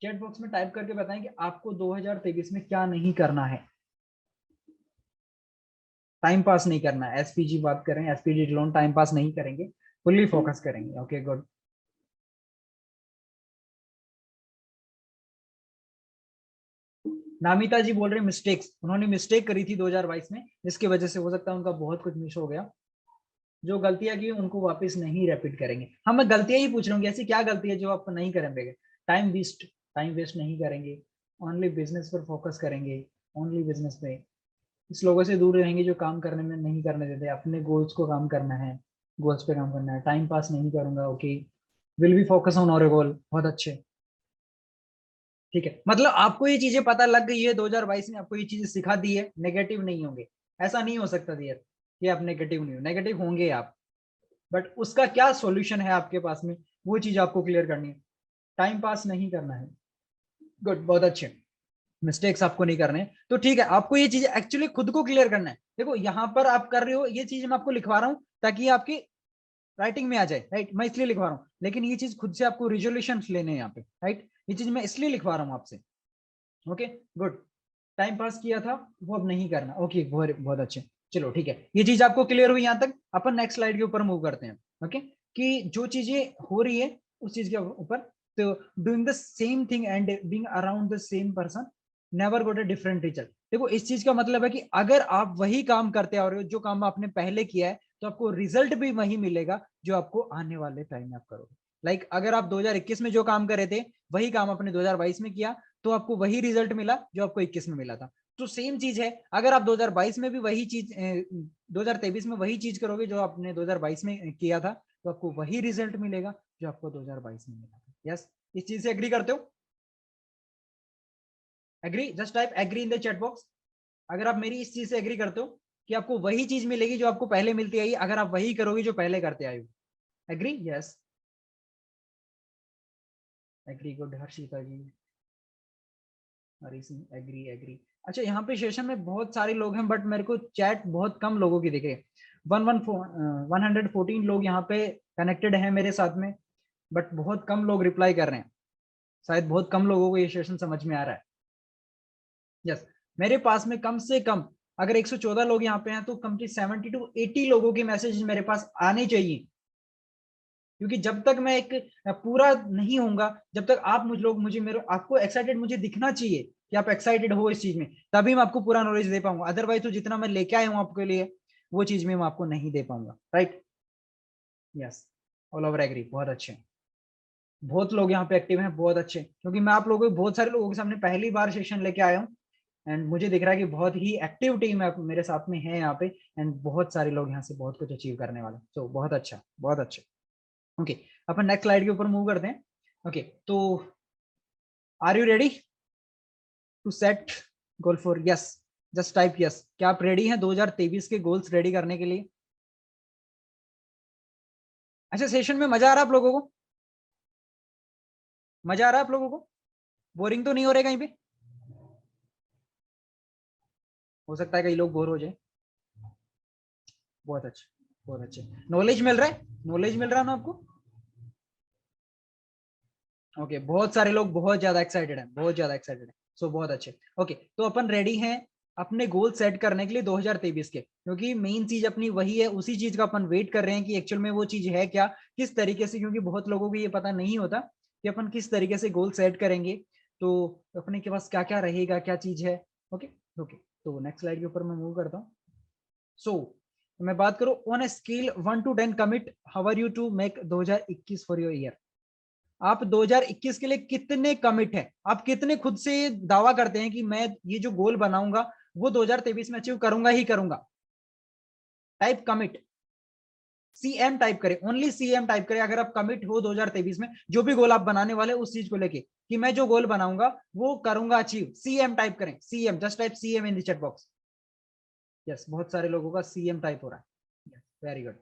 चैट बॉक्स में टाइप करके बताएं कि आपको 2023 में क्या नहीं करना है। टाइम पास नहीं करना है, एसपीजी बात करें, एसपीजी लोन, टाइम पास नहीं करेंगे, फुल्ली फोकस करेंगे। Okay good. नामिता जी बोल रहे हैं मिस्टेक्स, उन्होंने मिस्टेक करी थी 2022 में, जिसकी वजह से हो सकता है उनका बहुत कुछ मिस हो गया। जो गलतियां की उनको वापस नहीं रिपीट करेंगे। हम मैं गलतियां ही पूछ रहा हूँ, ऐसी क्या गलती है जो आप नहीं करेंगे। टाइम वेस्ट नहीं करेंगे, ओनली बिजनेस पर फोकस करेंगे, ओनली बिजनेस पे। इस लोगों से दूर रहेंगे जो काम करने में नहीं करने देते, अपने गोल्स को काम करना है, गोल्स पे काम करना है। टाइम पास नहीं करूंगा, okay, will be focus on और गोल। बहुत अच्छे, ठीक है। मतलब आपको ये चीजें पता लग गई है, 2022 ने आपको ये चीजें सिखा दी है, नेगेटिव नहीं होंगे। ऐसा नहीं हो सकता डियर कि आप नेगेटिव नहीं हो, नेगेटिव होंगे आप, बट उसका क्या सॉल्यूशन है आपके पास में, वो चीज आपको क्लियर करनी है। टाइम पास नहीं करना है, गुड, बहुत अच्छे। मिस्टेक्स आपको नहीं करने, तो ठीक है। आपको ये चीज एक्चुअली खुद को क्लियर करना है। देखो यहाँ पर आप कर रहे हो, ये चीज मैं आपको लिखवा रहा हूँ ताकि आपकी राइटिंग में आ जाए, राइट। मैं इसलिए लिखवा रहा हूँ, लेकिन ये चीज खुद से आपको रिजोल्यूशन लेने हैं यहाँ पे, राइट। ये चीज मैं इसलिए लिखवा रहा हूँ आपसे। Okay good. टाइम पास किया था वो अब नहीं करना, ओके, बहुत बहुत अच्छे। चलो ठीक है, ये चीज आपको क्लियर हुई यहाँ तक। अपन नेक्स्ट स्लाइड के ऊपर मूव करते हैं। ओके, कि जो चीजें हो रही है उस चीज के ऊपर, तो doing the same thing and being around the same person never got a different result. देखो इस चीज का मतलब है कि अगर आप वही काम करते आ रहे हो जो काम आपने पहले किया है, तो आपको रिजल्ट भी वही मिलेगा जो आपको आने वाले टाइम में आप करोगे। लाइक अगर आप 2021 में जो काम कर रहे थे वही काम आपने 2022 में किया, तो आपको वही रिजल्ट मिला जो आपको 21 में मिला था। तो सेम चीज है, अगर आप 2022 में भी वही चीज 2023 में वही चीज करोगे जो आपने 2022 में किया था, तो आपको वही रिजल्ट मिलेगा जो आपको 2022 में मिला था। यस, इस चीज से एग्री करते हो? Agree, just type agree in the chat box अगर आप मेरी इस चीज से एग्री करते हो कि आपको वही चीज मिलेगी जो आपको पहले मिलती आई, अगर आप वही करोगे जो पहले करते आए हो। Agree? Yes, agree, good. Harshita ji, Hari Singh, agree agree. अच्छा, यहाँ पे सेशन में बहुत सारे लोग हैं, बट मेरे को चैट बहुत कम लोगों की दिख रही है। 114 लोग यहाँ पे कनेक्टेड हैं मेरे साथ में, बट बहुत कम लोग रिप्लाई कर रहे हैं। शायद बहुत कम लोगों को ये सेशन समझ में आ रहा है। यस, मेरे पास में कम से कम अगर 114 लोग यहाँ पे हैं तो कम से 70 to 80 लोगों के मैसेज मेरे पास आने चाहिए। क्योंकि जब तक मैं एक पूरा नहीं होऊंगा, जब तक आप मुझे मेरे आपको एक्साइटेड मुझे दिखना चाहिए कि आप एक्साइटेड हो इस चीज में, तभी मैं आपको पूरा नॉलेज दे पाऊंगा। अदरवाइज तो जितना मैं लेके आया हूँ आपके लिए वो चीज में मैं आपको नहीं दे पाऊंगा, right. Yes, all over agree, बहुत अच्छे। बहुत लोग यहाँ पे एक्टिव हैं, बहुत अच्छे, क्योंकि मैं आप लोगों को बहुत सारे लोगों के सामने पहली बार सेशन लेके आया हूँ। एंड मुझे दिख रहा है कि बहुत ही एक्टिव टीम है मेरे साथ में है यहाँ पे। एंड बहुत सारे लोग यहाँ से बहुत कुछ अचीव करने वाले, तो बहुत अच्छा, बहुत अच्छे। ओके, अपन नेक्स्ट स्लाइड के ऊपर मूव करते हैं। ओके, तो are you ready to set goal for? Yes, just type yes. क्या आप रेडी हैं 2023 के गोल्स रेडी करने के लिए? अच्छा, सेशन में मजा आ रहा है आप लोगों को? मजा आ रहा है आप लोगों को? बोरिंग तो नहीं हो रहा कहीं पे? हो सकता है कई लोग बोर हो जाए। बहुत अच्छे, बहुत अच्छे। नॉलेज मिल रहा है, नॉलेज मिल रहा है ना आपको? ओके, बहुत सारे लोग बहुत ज्यादा एक्साइटेड हैं, बहुत ज्यादा एक्साइटेड है। सो बहुत अच्छे। ओके, तो अपन रेडी हैं अपने गोल सेट करने के लिए 2023 के, क्योंकि मेन चीज अपनी वही है, उसी चीज का अपन वेट कर रहे हैं कि एक्चुअल में वो चीज है क्या, किस तरीके से। क्योंकि बहुत लोगों को ये पता नहीं होता कि अपन किस तरीके से गोल सेट करेंगे, तो अपने के पास क्या क्या रहेगा, क्या चीज है। ओके, ओके, तो नेक्स्ट स्लाइड के ऊपर मैं मूव करता हूँ। सो मैं बात करूं on a scale 1 to 10 commit, how are you to make 2021 for your year? आप 2021 के लिए कितने कमिट हैं? आप कितने खुद से दावा करते हैं कि मैं ये जो गोल बनाऊंगा वो 2023 में अचीव करूंगा ही करूंगा? टाइप कमिट, सीएम टाइप करें, ओनली सीएम टाइप करें अगर आप कमिट हो 2023 में जो भी गोल आप बनाने वाले उस चीज को लेके, कि मैं जो गोल बनाऊंगा वो करूंगा अचीव। सीएम टाइप करें, CM, just type CM in the chat box. Yes, बहुत सारे लोगों का CM टाइप हो रहा है। Very good.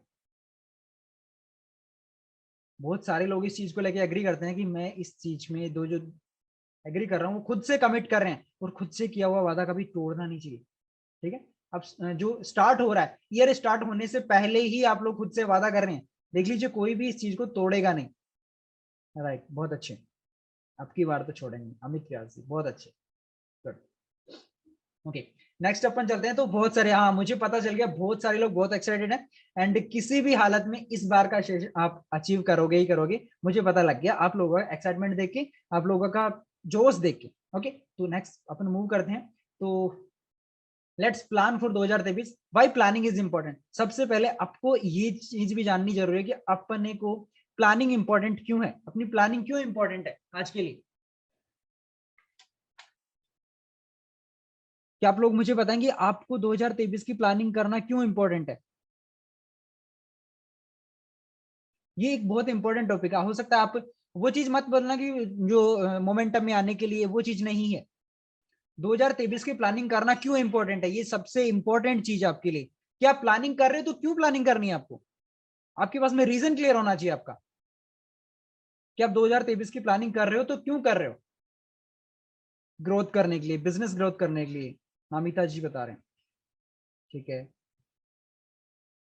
बहुत सारे लोग इस चीज को लेके एग्री करते हैं कि मैं इस चीज में जो एग्री कर रहा हूँ वो खुद से कमिट कर रहे हैं, और खुद से किया हुआ वादा कभी तोड़ना नहीं चाहिए। ठीक है, अब जो स्टार्ट हो रहा है, ईयर स्टार्ट होने से पहले ही आप लोग खुद से वादा कर रहे हैं, देख लीजिए कोई भी इस चीज को तोड़ेगा नहीं। राइट, बहुत अच्छे। आपकी बार तो छोड़ेंगे अमित व्यास जी, बहुत अच्छे। गुड। ओके, नेक्स्ट अपन चलते हैं। तो बहुत सारे, हाँ मुझे पता चल गया बहुत सारे लोग बहुत एक्साइटेड हैं, एंड किसी भी हालत में इस बार का सेशन आप अचीव करोगे ही करोगे, मुझे पता लग गया आप लोगों का एक्साइटमेंट देख के, आप लोगों का जोश देख के। ओके, तो नेक्स्ट अपन मूव करते हैं। तो let's plan for 2023। Why planning is important. सबसे पहले आपको ये चीज भी जाननी जरूरी है कि अपने को प्लानिंग इंपॉर्टेंट क्यों है, अपनी प्लानिंग क्यों इंपॉर्टेंट है आज के लिए। क्या आप लोग मुझे बताएंगे आपको 2023 की प्लानिंग करना क्यों इंपॉर्टेंट है। ये एक बहुत इंपॉर्टेंट टॉपिक है। हो सकता है आप वो चीज मत बोलना कि जो मोमेंटम में आने के लिए, वो चीज नहीं है। 2023 की प्लानिंग करना क्यों इंपॉर्टेंट है, ये सबसे इंपॉर्टेंट चीज आपके लिए। क्या आप प्लानिंग कर रहे हो तो क्यों प्लानिंग करनी है आपको, आपके पास में रीजन क्लियर होना चाहिए आपका कि आप 2023 की प्लानिंग कर रहे हो तो क्यों कर रहे हो। ग्रोथ करने के लिए, बिजनेस ग्रोथ करने के लिए, अमिता जी बता रहे हैं। ठीक है,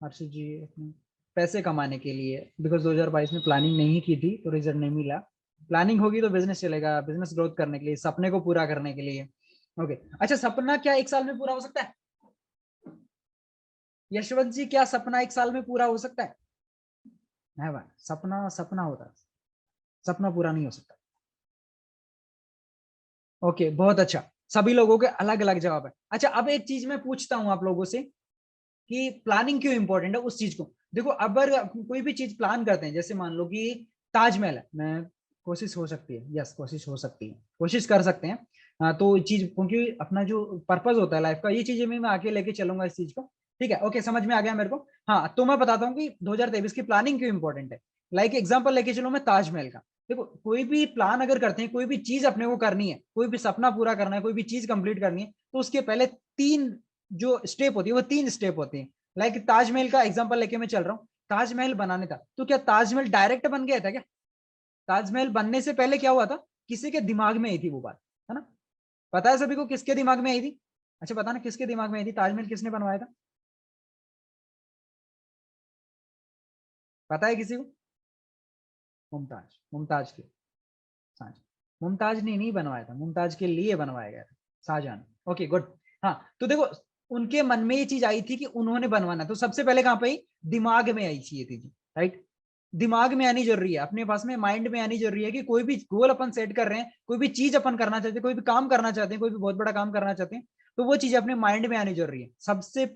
हर्षित जी पैसे कमाने के लिए, बिकॉज 2022 में प्लानिंग नहीं की थी तो रिजल्ट नहीं मिला। प्लानिंग होगी तो बिजनेस चलेगा, बिजनेस ग्रोथ करने के लिए, सपने को पूरा करने के लिए। ओके, अच्छा सपना क्या एक साल में पूरा हो सकता है। यशवंत जी, क्या सपना एक साल में पूरा हो सकता है। नहीं भाई, सपना सपना होता है, सपना पूरा नहीं हो सकता। ओके, बहुत अच्छा। सभी लोगों के अलग अलग जवाब है। अच्छा, अब एक चीज मैं पूछता हूं आप लोगों से कि प्लानिंग क्यों इंपॉर्टेंट है उस चीज को। देखो, अगर कोई भी चीज प्लान करते हैं, जैसे मान लो कि ताजमहल है, मैं कोशिश हो सकती है, यस कोशिश हो सकती है, कोशिश कर सकते हैं। तो चीज, क्योंकि अपना जो पर्पज होता है लाइफ का, ये चीजें मैं आगे लेके चलूंगा इस चीज को। ठीक है, ओके, समझ में आ गया मेरे को। हाँ, तो मैं बताता हूँ कि 2023 की प्लानिंग क्यों इंपॉर्टेंट है। लाइक एग्जाम्पल लेके चलो मैं ताजमहल का। देखो, कोई भी प्लान अगर करते हैं, कोई भी चीज अपने को करनी है, कोई भी सपना पूरा करना है, कोई भी चीज कंप्लीट करनी है, तो उसके पहले तीन जो स्टेप होती है, वो तीन स्टेप होती है। लाइक ताजमहल का एग्जांपल लेके मैं चल रहा हूँ। ताजमहल बनाने था तो क्या ताजमहल डायरेक्ट बन गया था क्या। ताजमहल बनने से पहले क्या हुआ था, किसी के दिमाग में आई थी वो बात, है ना। पता है सभी को किसके दिमाग में आई थी। अच्छा, पता ना किसके दिमाग में आई थी, ताजमहल किसने बनवाया था, पता है किसी को। मुमताज, मुमताज के साथ, मुमताज ने नहीं बनवाया था, मुमताज के लिए बनवाया गया था, शाहजहां। Okay, good. हाँ, तो देखो, उनके मन में ये चीज आई थी कि उन्होंने बनवाना, तो सबसे पहले कहां पे आई, दिमाग में आई थी ये चीज। राइट, दिमाग में आनी जरूरी है, अपने पास में माइंड में आनी जरूरी है कि कोई भी गोल अपन सेट कर रहे हैं, कोई भी चीज अपन करना चाहते हैं, कोई भी काम करना चाहते हैं, कोई भी बहुत बड़ा काम करना चाहते हैं, तो वो चीज अपने माइंड में आनी जरूरी है। सबसे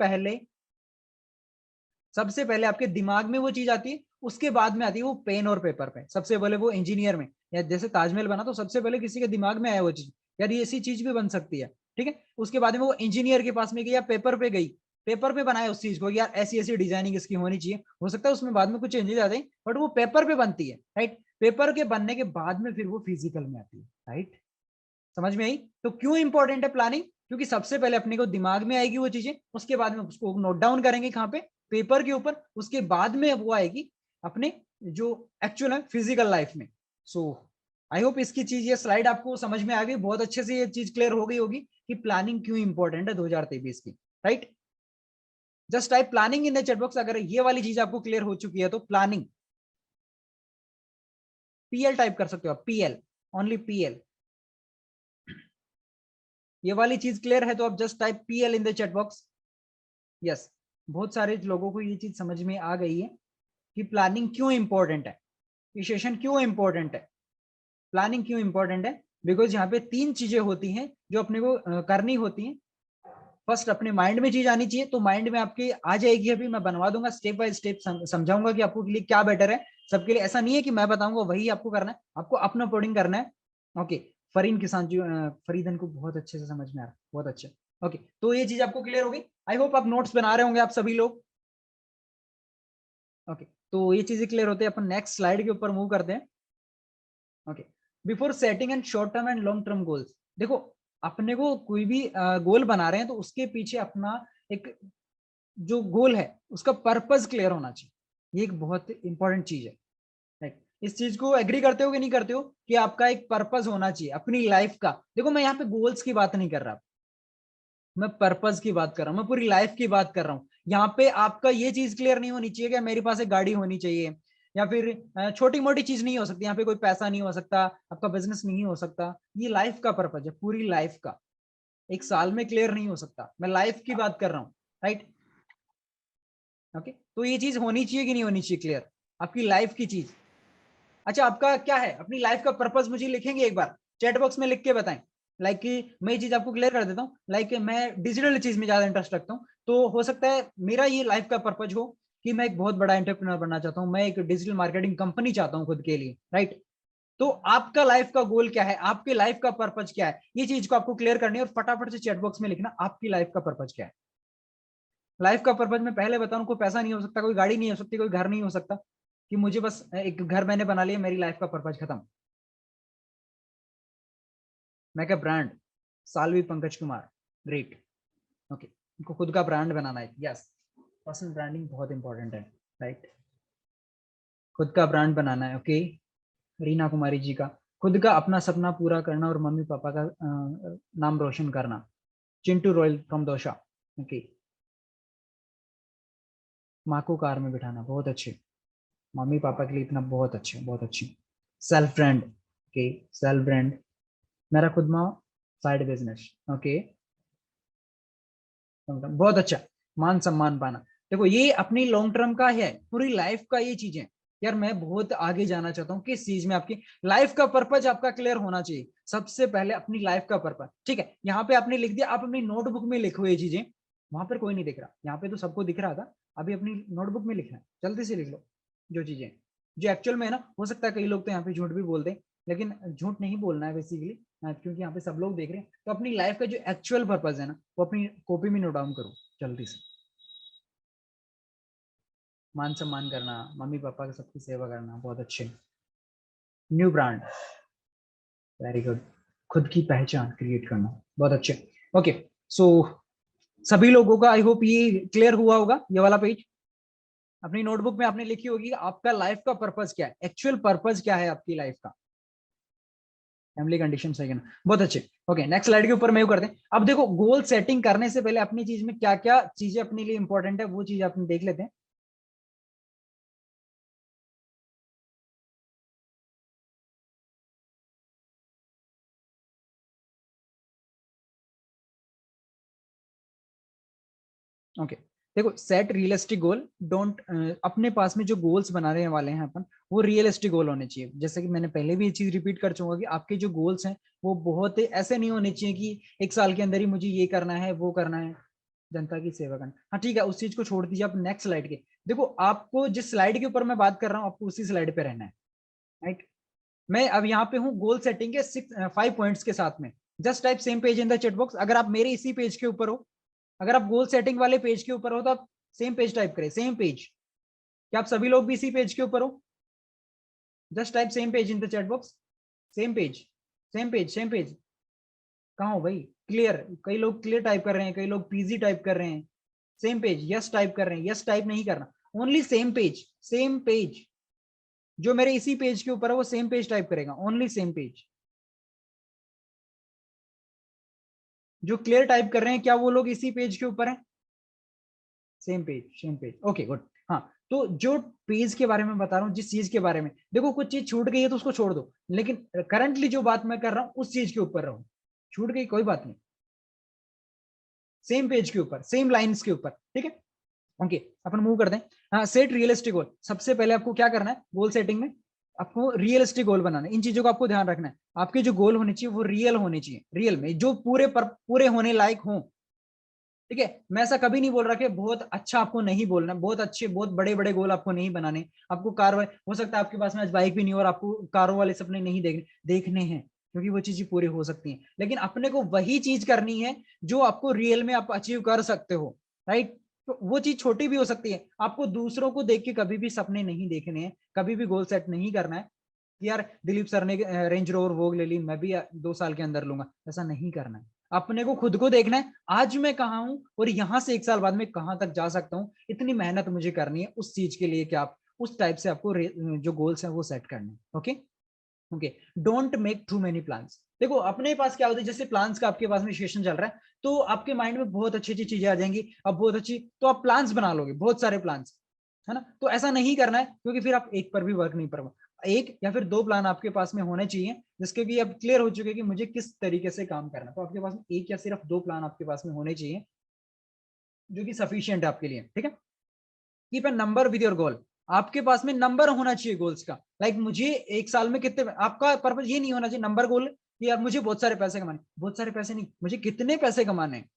पहले आपके दिमाग में वो चीज आती है, उसके बाद में आती है वो पेन और पेपर पे। सबसे पहले वो इंजीनियर में, या जैसे ताजमहल बना तो सबसे पहले किसी के दिमाग में आया वो चीज, यार ये ऐसी चीज भी बन सकती है। ठीक है, उसके बाद में वो इंजीनियर के पास में गई या पेपर पे गई, पेपर पे बनाया उस चीज को, यार ऐसी ऐसी डिजाइनिंग इसकी होनी चाहिए। हो सकता है उसमें बाद में कुछ चेंजेस आते हैं, बट वो पेपर पे बनती है। राइट, पेपर के बनने के बाद में फिर वो फिजिकल में आती है। राइट, समझ में आई। तो क्यों इंपॉर्टेंट है प्लानिंग, क्योंकि सबसे पहले अपने को दिमाग में आएगी वो चीजें, उसके बाद में उसको नोट डाउन करेंगे कहाँ पे, पेपर के ऊपर, उसके बाद में वो आएगी अपने जो एक्चुअल है फिजिकल लाइफ में। सो आई होप इसकी चीज, ये स्लाइड आपको समझ में आ गई, बहुत अच्छे से ये चीज क्लियर हो गई होगी कि प्लानिंग क्यों इंपॉर्टेंट है 2023 की। Right, just type planning in the chat box अगर ये वाली चीज आपको क्लियर हो चुकी है तो। प्लानिंग PL टाइप कर सकते हो आप, PL, ओनली PL। ये वाली चीज क्लियर है तो आप just type PL in the chat box. Yes, बहुत सारे लोगों को ये चीज समझ में आ गई है कि प्लानिंग क्यों इंपॉर्टेंट है, ये सेशन क्यों इंपॉर्टेंट है, प्लानिंग क्यों इंपॉर्टेंट है। बिकॉज यहाँ पे तीन चीजें होती हैं जो अपने को करनी होती हैं। फर्स्ट, अपने माइंड में चीज आनी चाहिए, तो माइंड में आपके आ जाएगी, अभी मैं बनवा दूंगा स्टेप बाय स्टेप, समझाऊंगा कि आपको के लिए क्या बेटर है। सबके लिए ऐसा नहीं है कि मैं बताऊंगा वही आपको करना है, आपको अपना अकॉर्डिंग करना है। ओके, फरीन किसान जी, फरीदन को बहुत अच्छे से समझ में आ रहा है, बहुत अच्छे। ओके, तो ये चीज आपको क्लियर होगी। आई होप आप नोट्स बना रहे होंगे आप सभी लोग। ओके, तो ये चीजें क्लियर होते हैं, अपन नेक्स्ट स्लाइड के ऊपर मूव करते हैं। Okay, before setting and short term and long term goals. देखो, अपने को कोई भी गोल बना रहे हैं तो उसके पीछे अपना एक जो गोल है उसका पर्पस क्लियर होना चाहिए, ये एक बहुत इंपॉर्टेंट चीज है, राइट। इस चीज को एग्री करते हो कि नहीं करते हो कि आपका एक पर्पस होना चाहिए अपनी लाइफ का। देखो मैं यहाँ पे गोल्स की बात नहीं कर रहा, मैं पर्पस की बात कर रहा हूँ, मैं पूरी लाइफ की बात कर रहा हूँ। यहाँ पे आपका ये चीज क्लियर नहीं होनी चाहिए कि मेरे पास एक गाड़ी होनी चाहिए, या फिर छोटी मोटी चीज नहीं हो सकती, यहाँ पे कोई पैसा नहीं हो सकता, आपका बिजनेस नहीं हो सकता। ये लाइफ का पर्पज है, पूरी लाइफ का, एक साल में क्लियर नहीं हो सकता, मैं लाइफ की बात कर रहा हूँ, राइट। ओके, तो ये चीज होनी चाहिए कि नहीं होनी चाहिए क्लियर, आपकी लाइफ की चीज। अच्छा, आपका क्या है अपनी लाइफ का पर्पस, मुझे लिखेंगे एक बार चैट बॉक्स में लिख के बताएं। लाइक कि मैं ये चीज आपको क्लियर कर देता हूँ, लाइक मैं डिजिटल चीज में ज्यादा इंटरेस्ट रखता हूँ, तो हो सकता है मेरा ये लाइफ का पर्पज हो कि मैं एक बहुत बड़ा एंटरप्रेन्योर बनना चाहता हूँ, मैं एक डिजिटल मार्केटिंग कंपनी चाहता हूँ खुद के लिए, राइट। तो आपका लाइफ का गोल क्या है, आपके लाइफ का पर्पज क्या है, ये चीज को आपको क्लियर करनी है और फटाफट से चैट बॉक्स में लिखना आपकी लाइफ का पर्पज क्या है। लाइफ का पर्पज मैं पहले बताऊं, कोई पैसा नहीं हो सकता, कोई गाड़ी नहीं हो सकती, कोई घर नहीं हो सकता, कि मुझे बस एक घर मैंने बना लिया, मेरी लाइफ का पर्पज खत्म। मैं क्या brand, Salvi Pankaj Kumar, great, okay. उनको खुद का ब्रांड बनाना है, यस, पर्सनल ब्रांडिंग बहुत इंपॉर्टेंट है, राइट। खुद का ब्रांड बनाना है, ओके। रीना कुमारी जी का खुद का अपना सपना पूरा करना और मम्मी पापा का नाम रोशन करना, Chintu royal from dosha, okay. माँ को कार में बिठाना, बहुत अच्छे, मम्मी पापा के लिए इतना, बहुत अच्छे, बहुत अच्छे। Self brand, okay, self brand, मेरा खुद में साइड बिजनेस, ओके, बहुत अच्छा। मान सम्मान पाना, देखो ये अपनी लॉन्ग टर्म का है, पूरी लाइफ का ये चीजें। यार मैं बहुत आगे जाना चाहता हूँ किस चीज में, आपकी लाइफ का पर्पज आपका क्लियर होना चाहिए सबसे पहले, अपनी लाइफ का पर्पज, ठीक है। यहाँ पे आपने लिख दिया, आप अपनी नोटबुक में लिखो ये चीजें, वहां पर कोई नहीं दिख रहा, यहाँ पे तो सबको दिख रहा था, अभी अपनी नोटबुक में लिखना है, जल्दी से लिख लो जो चीजें जो एक्चुअल में है ना। हो सकता है कई लोग तो यहाँ पे झूठ भी बोलते हैं, लेकिन झूठ नहीं बोलना है बेसिकली, क्योंकि यहाँ पे सब लोग देख रहे हैं। तो अपनी लाइफ का जो एक्चुअल पर्पज है ना, वो अपनी कॉपी में नोट डाउन करो जल्दी से। मान सम्मान करना, मम्मी पापा का सबकी सेवा करना, बहुत अच्छे। New brand, very good. खुद की पहचान क्रिएट करना, बहुत अच्छे, ओके। सो सभी लोगों का आई होप ये क्लियर हुआ होगा, ये वाला पेज अपनी नोटबुक में आपने लिखी होगी आपका लाइफ का पर्पज क्या है, एक्चुअल पर्पज क्या है आपकी लाइफ का। फैमिली कंडीशन सही है ना, बहुत अच्छे, ओके। नेक्स्ट स्लाइड के ऊपर मेव करते हैं। अब देखो गोल सेटिंग करने से पहले अपनी चीज में क्या क्या चीजें अपने लिए इंपॉर्टेंट है, वो चीज अपने देख लेते हैं। ओके, देखो सेट रियलिस्टिक गोल, डोंट अपने पास में जो गोल्स बनाने वाले हैं अपन, वो रियलिस्टिक गोल होने चाहिए। जैसे कि मैंने पहले भी ये चीज रिपीट कर चुका कि आपके जो गोल्स हैं वो बहुत ऐसे नहीं होने चाहिए कि एक साल के अंदर ही मुझे ये करना है वो करना है, जनता की सेवा करना। हाँ ठीक है, उस चीज को छोड़ दीजिए, आप नेक्स्ट स्लाइड के देखो, आपको जिस स्लाइड के ऊपर मैं बात कर रहा हूँ आपको उसी स्लाइड पे रहना है, राइट। मैं अब यहाँ पे हूँ गोल सेटिंग के 5 पॉइंट्स के साथ में, just type same page in the chat box. अगर आप मेरे इसी पेज के ऊपर हो, अगर आप गोल सेटिंग वाले पेज के ऊपर हो तो आप सेम पेज टाइप करें, सेम पेज। क्या आप सभी लोग भी इसी पेज के ऊपर हो? Just type same page in the chat box, same page, same page, same page. कहाँ हो भाई? क्लियर, कई लोग क्लियर टाइप कर रहे हैं, कई लोग पीजी टाइप कर रहे हैं। सेम पेज, यस टाइप कर रहे हैं, यस टाइप नहीं करना, only same page, same page. जो मेरे इसी पेज के ऊपर है वो सेम पेज टाइप करेगा, ओनली सेम पेज। जो क्लियर टाइप कर रहे हैं क्या वो लोग इसी पेज के ऊपर है? Same page, same page, okay good. हाँ, तो जो पेज के बारे में बता रहा हूँ, जिस चीज के बारे में, देखो कुछ चीज छूट गई है तो उसको छोड़ दो, लेकिन करंटली जो बात मैं कर रहा हूँ उस चीज के ऊपर रहो। छूट गई कोई बात नहीं, सेम पेज के ऊपर, सेम लाइंस के ऊपर, ठीक है। ओके, अपन मूव करते हैं। हाँ, सेट रियलिस्टिक गोल। सबसे पहले आपको क्या करना है गोल सेटिंग में, आपको रियलिस्टिक गोल बनाना है। इन चीजों का आपको ध्यान रखना है, आपके जो गोल होने चाहिए वो रियल होने चाहिए, रियल में जो पूरे होने लायक हो, ठीक है। मैं ऐसा कभी नहीं बोल रहा कि बहुत अच्छा आपको नहीं बोलना, बहुत अच्छे बहुत बड़े बड़े गोल आपको नहीं बनाने। आपको कार हो सकता है आपके पास में आज बाइक भी नहीं हो और आपको कारों वाले सपने नहीं देखने हैं, क्योंकि वो चीजें पूरी हो सकती हैं, लेकिन अपने को वही चीज करनी है जो आपको रियल में आप अचीव कर सकते हो, राइट। तो वो चीज छोटी भी हो सकती है, आपको दूसरों को देख के कभी भी सपने नहीं देखने हैं, कभी भी गोल सेट नहीं करना है कि यार दिलीप सर ने रेंज रोवर वोग ले ली, मैं भी 2 साल के अंदर लूंगा, ऐसा नहीं करना है। अपने को खुद को देखना है, आज मैं कहाँ हूं और यहाँ से 1 साल बाद में कहाँ तक जा सकता हूँ, इतनी मेहनत मुझे करनी है उस चीज के लिए कि आप उस टाइप से आपको जो गोल्स है वो सेट करने हैं। Okay okay, don't make too many plans. देखो अपने पास क्या होता है, जैसे प्लान्स का आपके पास में सेशन चल रहा है तो आपके माइंड में बहुत अच्छी अच्छी चीजें आ जाएंगी, अब बहुत अच्छी, तो आप प्लान्स बना लोगे, बहुत सारे प्लान्स, है ना। तो ऐसा नहीं करना है, क्योंकि फिर आप एक पर भी वर्क नहीं कर, एक या फिर 2 प्लान आपके पास में होने चाहिए जिसके कि अब क्लियर हो चुके कि मुझे किस तरीके से काम करना है। तो आपके पास में एक या सिर्फ 2 प्लान आपके पास में होने चाहिए जो कि सफिशियंट है आपके लिए, ठीक है। Keep a number with your goal, आपके पास में नंबर होना चाहिए गोल्स का। लाइक मुझे 1 साल में कितने, आपका पर्पज ये नहीं होना चाहिए नंबर गोल कि यार मुझे बहुत सारे पैसे कमाने, बहुत सारे पैसे नहीं, मुझे कितने पैसे कमाने हैं,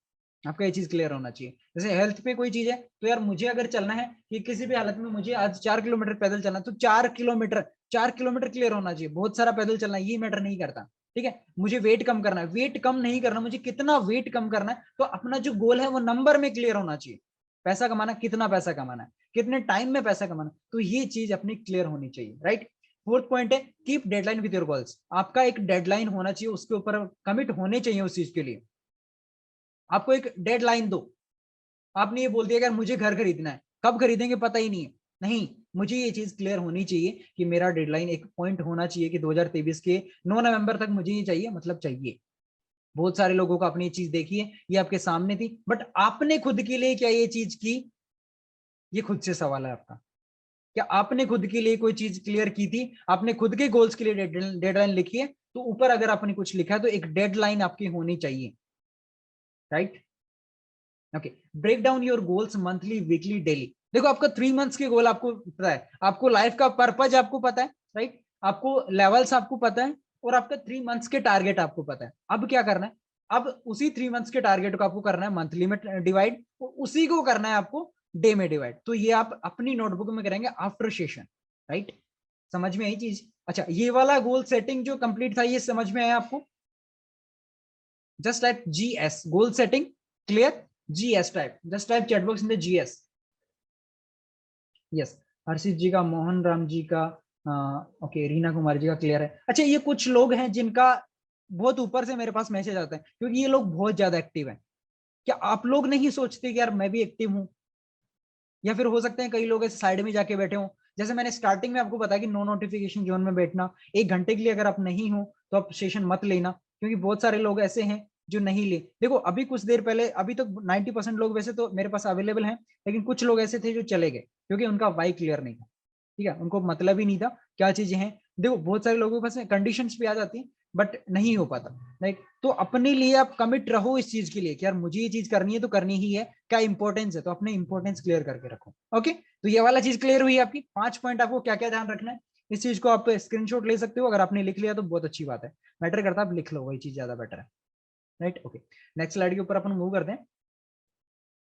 आपका ये चीज क्लियर होना चाहिए। जैसे हेल्थ पे कोई चीज है तो यार मुझे अगर चलना है कि किसी भी हालत में मुझे आज 4 किलोमीटर पैदल चलना, तो 4 किलोमीटर, 4 किलोमीटर क्लियर होना चाहिए, बहुत सारा पैदल चलना ये मैटर नहीं करता, ठीक है। मुझे वेट कम करना है, वेट कम नहीं करना, मुझे कितना वेट कम करना है, तो अपना जो गोल है वो नंबर में क्लियर होना चाहिए। पैसा कमाना, कितना पैसा कमाना है, कितने टाइम में पैसा कमाना, तो ये चीज अपनी क्लियर होनी चाहिए, राइट। फोर्थ पॉइंट है keep deadline with your goals, आपका एक डेडलाइन होना चाहिए, उसके ऊपर कमिट होने चाहिए उस चीज के लिए। आपको एक डेडलाइन दो, आपने ये बोल दिया यार मुझे घर खरीदना है, कब खरीदेंगे पता ही नहीं है, नहीं, मुझे ये चीज क्लियर होनी चाहिए कि मेरा डेडलाइन एक पॉइंट होना चाहिए कि 2023 के 9 नवंबर तक मुझे ये चाहिए, मतलब चाहिए। बहुत सारे लोगों को आपने ये चीज देखी है, ये आपके सामने थी, बट आपने खुद के लिए क्या ये चीज की, ये खुद से सवाल है आपका। क्या आपने खुद के लिए कोई चीज क्लियर की थी, आपने खुद के गोल्स के लिए डेडलाइन लिखी है, तो ऊपर अगर आपने कुछ लिखा है तो एक डेडलाइन आपकी होनी चाहिए, right. Okay, break down your goals monthly, weekly, daily. देखो आपका 3 मंथ्स के गोल आपको पता है, आपको लाइफ का पर्पज आपको पता है, राइट, आपको लेवल्स आपको पता है, और आपका 3 मंथ्स के टारगेट आपको पता है। अब क्या करना है, अब उसी 3 मंथ्स के टारगेट को आपको करना है मंथली में डिवाइड, उसी को करना है आपको डे में डिवाइड। तो ये आप अपनी नोटबुक में करेंगे आफ्टर सेशन, राइट। समझ में आई चीज? अच्छा, ये वाला गोल सेटिंग जो कंप्लीट था ये समझ में आया आपको? just type GS, goal setting, clear, GS type, just type chat box in the GS. yes, हर्षित जी का, मोहन राम जी का, ओके, रीना कुमारी जी का क्लियर है। अच्छा, ये कुछ लोग हैं जिनका बहुत ऊपर से मेरे पास मैसेज आता है, क्योंकि ये लोग बहुत ज्यादा एक्टिव हैं। क्या आप लोग नहीं सोचते कि यार मैं भी एक्टिव हूँ? या फिर हो सकते हैं कई लोग ऐसे साइड में जाके बैठे हों, जैसे मैंने स्टार्टिंग में आपको बताया कि नो नोटिफिकेशन जोन में बैठना, 1 घंटे के लिए अगर आप नहीं हो तो आप सेशन मत लेना, क्योंकि बहुत सारे लोग ऐसे हैं जो नहीं ले। देखो अभी कुछ देर पहले, अभी तो 90% लोग वैसे तो मेरे पास अवेलेबल हैं, लेकिन कुछ लोग ऐसे थे जो चले गए क्योंकि उनका वाई क्लियर नहीं था, ठीक है, उनको मतलब ही नहीं था क्या चीजें हैं। देखो बहुत सारे लोगों के पास कंडीशंस भी आ जाती हैं, बट नहीं हो पाता, राइट। तो अपने लिए आप कमिट रहो इस चीज के लिए कि यार मुझे ये चीज करनी है तो करनी ही है, क्या इंपॉर्टेंस है, तो अपने इंपॉर्टेंस क्लियर करके रखो। ओके, तो ये वाला चीज क्लियर हुई आपकी, 5 पॉइंट आपको क्या क्या ध्यान रखना है। इस चीज को आप स्क्रीनशॉट ले सकते हो, अगर आपने लिख लिया तो बहुत अच्छी बात है, मैटर करता है आप लिख लो, वही चीज ज्यादा बेटर है, राइट। ओके, नेक्स्ट स्लाइड के ऊपर अपन मूव करते हैं।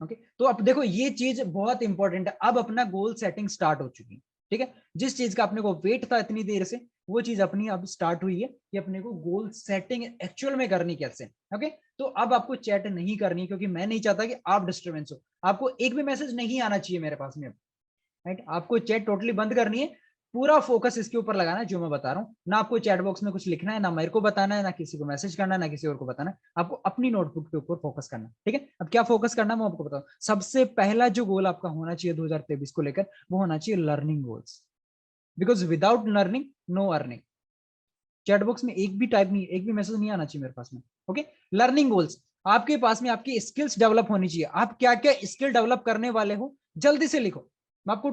ओके, तो अब देखो ये चीज बहुत इंपॉर्टेंट है, अब अपना गोल सेटिंग स्टार्ट हो चुकी है, ठीक है। जिस चीज का अपने को वेट था इतनी देर से, वो चीज अपनी अब स्टार्ट हुई है कि अपने को गोल सेटिंग एक्चुअल में करनी कैसे। ओके, तो अब आपको चैट नहीं करनी, क्योंकि मैं नहीं चाहता कि आप डिस्टर्बेंस हो, आपको एक भी मैसेज नहीं आना चाहिए मेरे पास में अब, राइट। आपको चैट टोटली बंद करनी है, पूरा फोकस इसके ऊपर लगाना है जो मैं बता रहा हूँ, ना आपको चैट बॉक्स में कुछ लिखना है, ना मेरे को बताना है, ना किसी को मैसेज करना है, ना किसी और को बताना है, आपको अपनी नोटबुक के ऊपर फोकस करना है, ठीक है। अब क्या फोकस करना है मैं आपको बताऊँ। सबसे पहला जो गोल आपका होना चाहिए 2023 को लेकर, वो होना चाहिए learning goals, because without learning no earning. Chat box में एक भी टाइप नहीं, एक भी मैसेज नहीं आना चाहिए मेरे पास में। ओके, लर्निंग गोल्स, आपके पास में आपकी स्किल्स डेवलप होनी चाहिए, आप क्या क्या स्किल डेवलप करने वाले हो जल्दी से लिखो। मैं आपको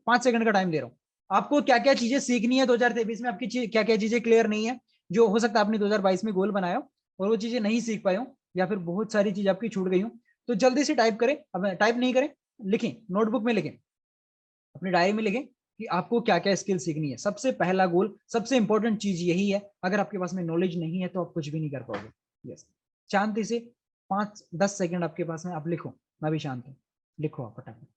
5 सेकंड का टाइम दे रहा हूँ, आपको क्या क्या चीजें सीखनी है 2023 में, आपकी क्या क्या चीजें क्लियर नहीं है, जो हो सकता है आपने 2022 में गोल बनाया हो और वो चीजें नहीं सीख पाए हो, या फिर बहुत सारी चीज आपकी छूट गई हो, तो जल्दी से टाइप करें। अब टाइप नहीं करें, लिखें, नोटबुक में लिखें, अपनी डायरी में लिखें कि आपको क्या क्या स्किल सीखनी है। सबसे पहला गोल, सबसे इंपॉर्टेंट चीज यही है, अगर आपके पास में नॉलेज नहीं है तो आप कुछ भी नहीं कर पाओगे। यस, शांति से 5-10 सेकंड आपके पास में, आप लिखो, मैं भी शांत हूँ, लिखो आप फटाफट।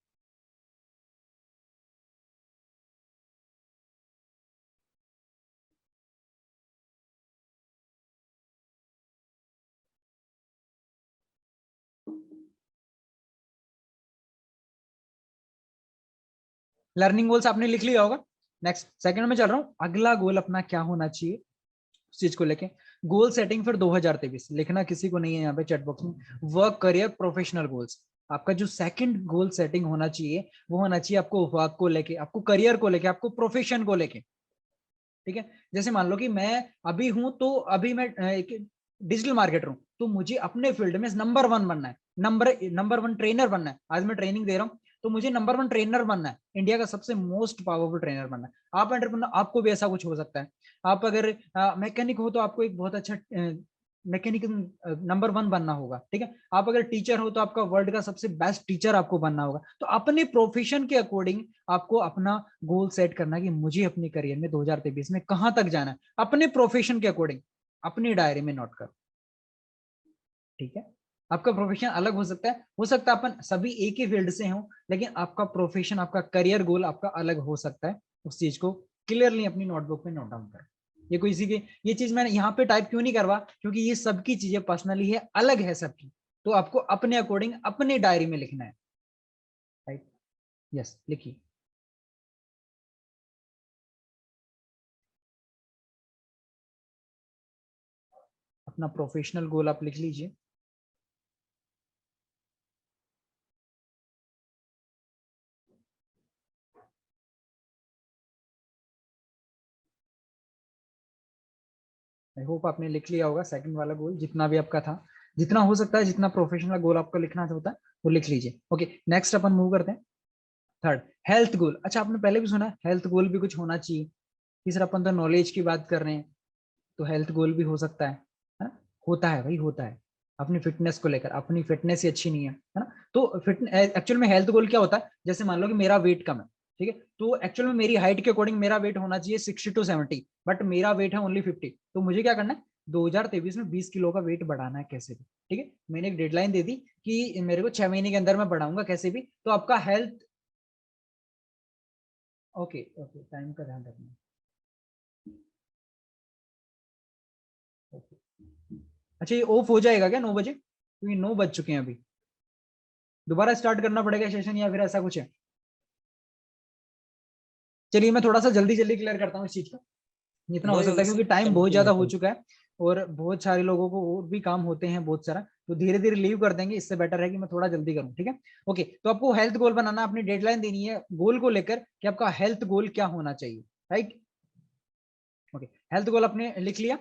लर्निंग गोल्स आपने लिख लिया होगा। नेक्स्ट सेकंड में चल रहा हूँ, अगला गोल अपना क्या होना चाहिए, चीज को लेके। गोल सेटिंग फॉर 2023 लिखना किसी को नहीं है यहाँ पे चैट बॉक्स में। वर्क करियर प्रोफेशनल गोल्स, आपका जो सेकंड गोल सेटिंग होना चाहिए वो होना चाहिए आपको वर्क को लेके, आपको करियर को लेके, आपको प्रोफेशन को लेके। ठीक है, जैसे मान लो कि मैं अभी हूं तो अभी मैं डिजिटल मार्केटर हूं, तो मुझे अपने फील्ड में नंबर वन बनना है, नंबर वन ट्रेनर बनना है। आज मैं ट्रेनिंग दे रहा हूं तो मुझे नंबर वन ट्रेनर बनना है, इंडिया का सबसे मोस्ट पावरफुल ट्रेनर बनना है। आप एंटरप्रेन्योर, आपको भी ऐसा कुछ हो सकता है। आप अगर मैकेनिक हो तो आपको एक बहुत अच्छा मैकेनिक नंबर वन बनना होगा। ठीक है, आप अगर टीचर हो तो आपका वर्ल्ड का सबसे बेस्ट टीचर आपको बनना होगा। तो अपने प्रोफेशन के अकॉर्डिंग आपको अपना गोल सेट करना कि मुझे अपने करियर में 2023 में कहां तक जाना है, अपने प्रोफेशन के अकॉर्डिंग अपनी डायरी में नोट कर। ठीक है, आपका प्रोफेशन अलग हो सकता है अपन सभी एक ही फील्ड से हो, लेकिन आपका प्रोफेशन, आपका करियर गोल आपका अलग हो सकता है। उस चीज को क्लियरली अपनी नोटबुक में नोट डाउन कर। ये कोई सी की ये चीज मैंने यहाँ पे टाइप क्यों नहीं करवा, क्योंकि ये सबकी चीजें पर्सनली है, अलग है सबकी, तो आपको अपने अकॉर्डिंग अपनी डायरी में लिखना है। राइट, यस, लिखिए। अपना प्रोफेशनल गोल आप लिख लीजिए। आई होप आपने लिख लिया होगा सेकंड वाला गोल, जितना भी आपका था, जितना हो सकता है, जितना प्रोफेशनल गोल आपको लिखना होता है वो लिख लीजिए। ओके, नेक्स्ट अपन मूव करते हैं। थर्ड, हेल्थ गोल। अच्छा, आपने पहले भी सुना है हेल्थ गोल भी कुछ होना चाहिए। तीसरा, अपन तो नॉलेज की बात कर रहे हैं, तो हेल्थ गोल भी हो सकता है ना? होता है भाई, होता है। अपनी फिटनेस को लेकर, अपनी फिटनेस ही अच्छी नहीं है ना? तो फिटनेस एक्चुअल में हेल्थ गोल क्या होता है, जैसे मान लो कि मेरा वेट कम है, ठीक है, तो एक्चुअल में मेरी हाइट के अकॉर्डिंग मेरा वेट होना चाहिए 60 to 70, बट मेरा वेट है ओनली 50। तो मुझे क्या करना है, 2023 में 20 किलो का वेट बढ़ाना है कैसे भी। ठीक है, मैंने एक डेडलाइन दे दी कि मेरे को 6 महीने के अंदर मैं बढ़ाऊंगा कैसे भी। तो आपका हेल्थ, ओके ओके, टाइम का ध्यान रखना। ओके, अच्छा ये ऑफ हो जाएगा क्या 9 बजे, क्योंकि 9 बज चुके हैं अभी। दोबारा स्टार्ट करना पड़ेगा सेशन या फिर ऐसा कुछ है? चलिए मैं थोड़ा सा जल्दी जल्दी क्लियर करता हूँ इस चीज को, जितना हो नहीं सकता है, क्योंकि टाइम बहुत ज्यादा हो कंटिन्यू। चुका है और बहुत सारे लोगों को और भी काम होते हैं बहुत सारा, तो धीरे धीरे लीव कर देंगे। इससे बेटर है कि मैं थोड़ा जल्दी करूँ। ठीक है, ओके, तो आपको हेल्थ गोल बनाना, अपनी डेडलाइन देनी है गोल को लेकर कि आपका हेल्थ गोल क्या होना चाहिए। राइट, ओके, हेल्थ गोल आपने लिख लिया।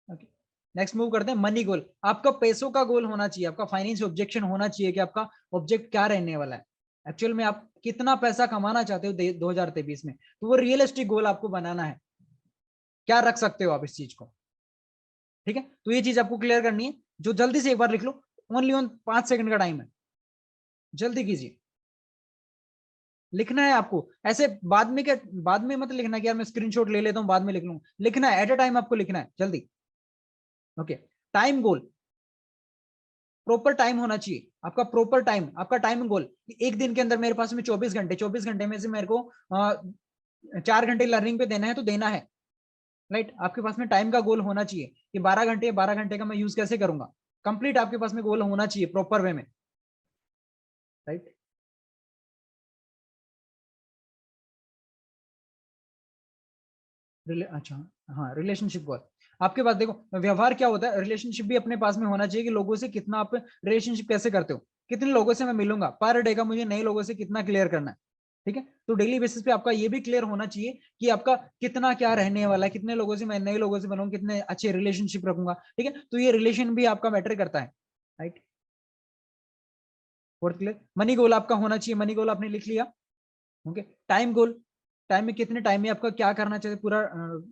ओके, नेक्स्ट मूव करते हैं मनी गोल। आपका पैसों का गोल होना चाहिए, आपका फाइनेंस ऑब्जेक्शन होना चाहिए कि आपका ऑब्जेक्ट क्या रहने वाला है, एक्चुअल में आप कितना पैसा कमाना चाहते हो 2023 में, तो वो रियलिस्टिक गोल आपको बनाना है। क्या रख सकते हो आप इस चीज को। ठीक है, तो ये चीज आपको क्लियर करनी है, जो जल्दी से एक बार लिख लो। ओनली ऑन 5 सेकंड का टाइम है, जल्दी कीजिए। लिखना है आपको, ऐसे बाद में क्या, बाद में मत लिखना कि यार मैं स्क्रीनशॉट ले लेता हूं बाद में लिख लूंगा, लिखना है एट अ टाइम, आपको लिखना है जल्दी। Okay, time goal, proper time होना चाहिए आपका, प्रॉपर टाइम, आपका टाइम गोल। एक दिन के अंदर मेरे पास में 24 घंटे, 24 घंटे में से मेरे को 4 घंटे लर्निंग पे देना है तो देना है। राइट, आपके पास में टाइम का गोल होना चाहिए कि 12 घंटे, 12 घंटे का मैं यूज कैसे करूंगा, कंप्लीट आपके पास में गोल होना चाहिए प्रॉपर वे में। राइट, अच्छा, हाँ, रिलेशनशिप गोल। आपके पास देखो व्यवहार क्या होता है, रिलेशनशिप भी अपने पास में होना चाहिए कि लोगों से कितना आप रिलेशनशिप कैसे करते हो, कितने लोगों से मैं मिलूंगा पर डे का, मुझे नए लोगों से कितना क्लियर करना है। ठीक है, तो डेली बेसिस पे आपका ये भी क्लियर होना चाहिए कि आपका कितना क्या रहने वाला है, कितने लोगों से मैं नए लोगों से बनूंगा, कितने अच्छे रिलेशनशिप रखूंगा। ठीक है, तो ये रिलेशन भी आपका मैटर करता है। राइट, फोर्थ क्लियर, मनी गोल आपका होना चाहिए, मनी गोल आपने लिख लिया। ओके, टाइम गोल, टाइम में कितने टाइम में आपका क्या करना चाहिए, पूरा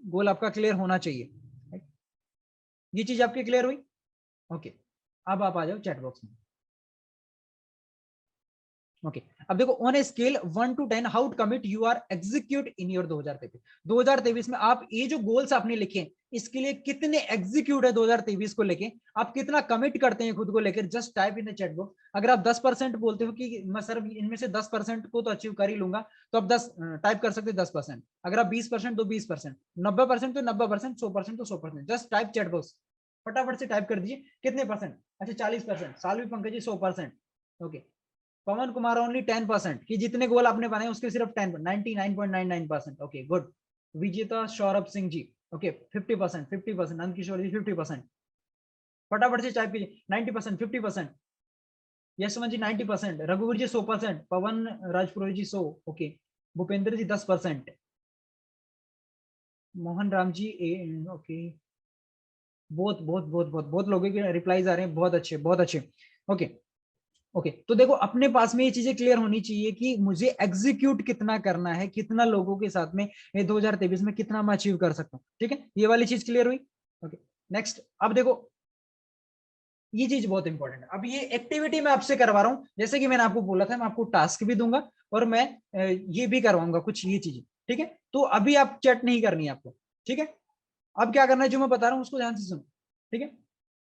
गोल आपका क्लियर होना चाहिए। Right? ये चीज आपकी क्लियर हुई। ओके, अब आप आ जाओ चैट बॉक्स में। ओके, अब देखो on a scale 1 to 10 how to commit you are execute in your 2023 में आप ये जो गोल्स आपने लिखे इसके लिए कितने एग्जीक्यूट है 2023 को लेके, आप कितना कमिट करते हैं खुद को लेकर, just type in chat box. अगर आप 10% बोलते हो कि मैं सर इनमें से 10% को तो अचीव कर ही लूंगा, तो आप 10 टाइप कर सकते हैं 10%। अगर आप 20% तो 20%, 90% तो 90%, 100% तो 100%, जस्ट टाइप चैट बॉक्स, फटाफट से टाइप कर दीजिए कितने परसेंट। अच्छा 40%, सालवी पंकज जी 100%। ओके, पवन कुमार ओनली 10%, कि जितने गोल आपने बनाए उसके सिर्फ 10, 99.99%। Okay good. विजेता सौरभ सिंह जी ओके 50%, 50%, नंदकिशोर जी 50%, फटाफट से टाइप कीजिए 90%, 50%, यशवंत जी 90%, रघुवीर जी 100%, पवन राजपुरोहित जी 100, ओके, भूपेंद्र जी 10%, मोहन राम जी ओके, बहुत बहुत बहुत बहुत बहुत लोगों के रिप्लाईज आ रहे हैं, बहुत अच्छे बहुत अच्छे, ओके ओके। तो देखो अपने पास में ये चीजें क्लियर होनी चाहिए कि मुझे एग्जीक्यूट कितना करना है, कितना लोगों के साथ में ये 2023 में कितना मैं अचीव कर सकता हूँ, ठीक है, ये वाली चीज क्लियर हुई। ओके नेक्स्ट, अब देखो ये चीज बहुत इंपॉर्टेंट है। अब ये एक्टिविटी मैं आपसे करवा रहा हूं, जैसे कि मैंने आपको बोला था मैं आपको टास्क भी दूंगा और मैं ये भी करवाऊंगा कुछ ये चीजें, ठीक है। तो अभी आप चैट नहीं करनी है आपको, ठीक है। अब क्या करना है, जो मैं बता रहा हूँ उसको ध्यान से सुनो, ठीक है।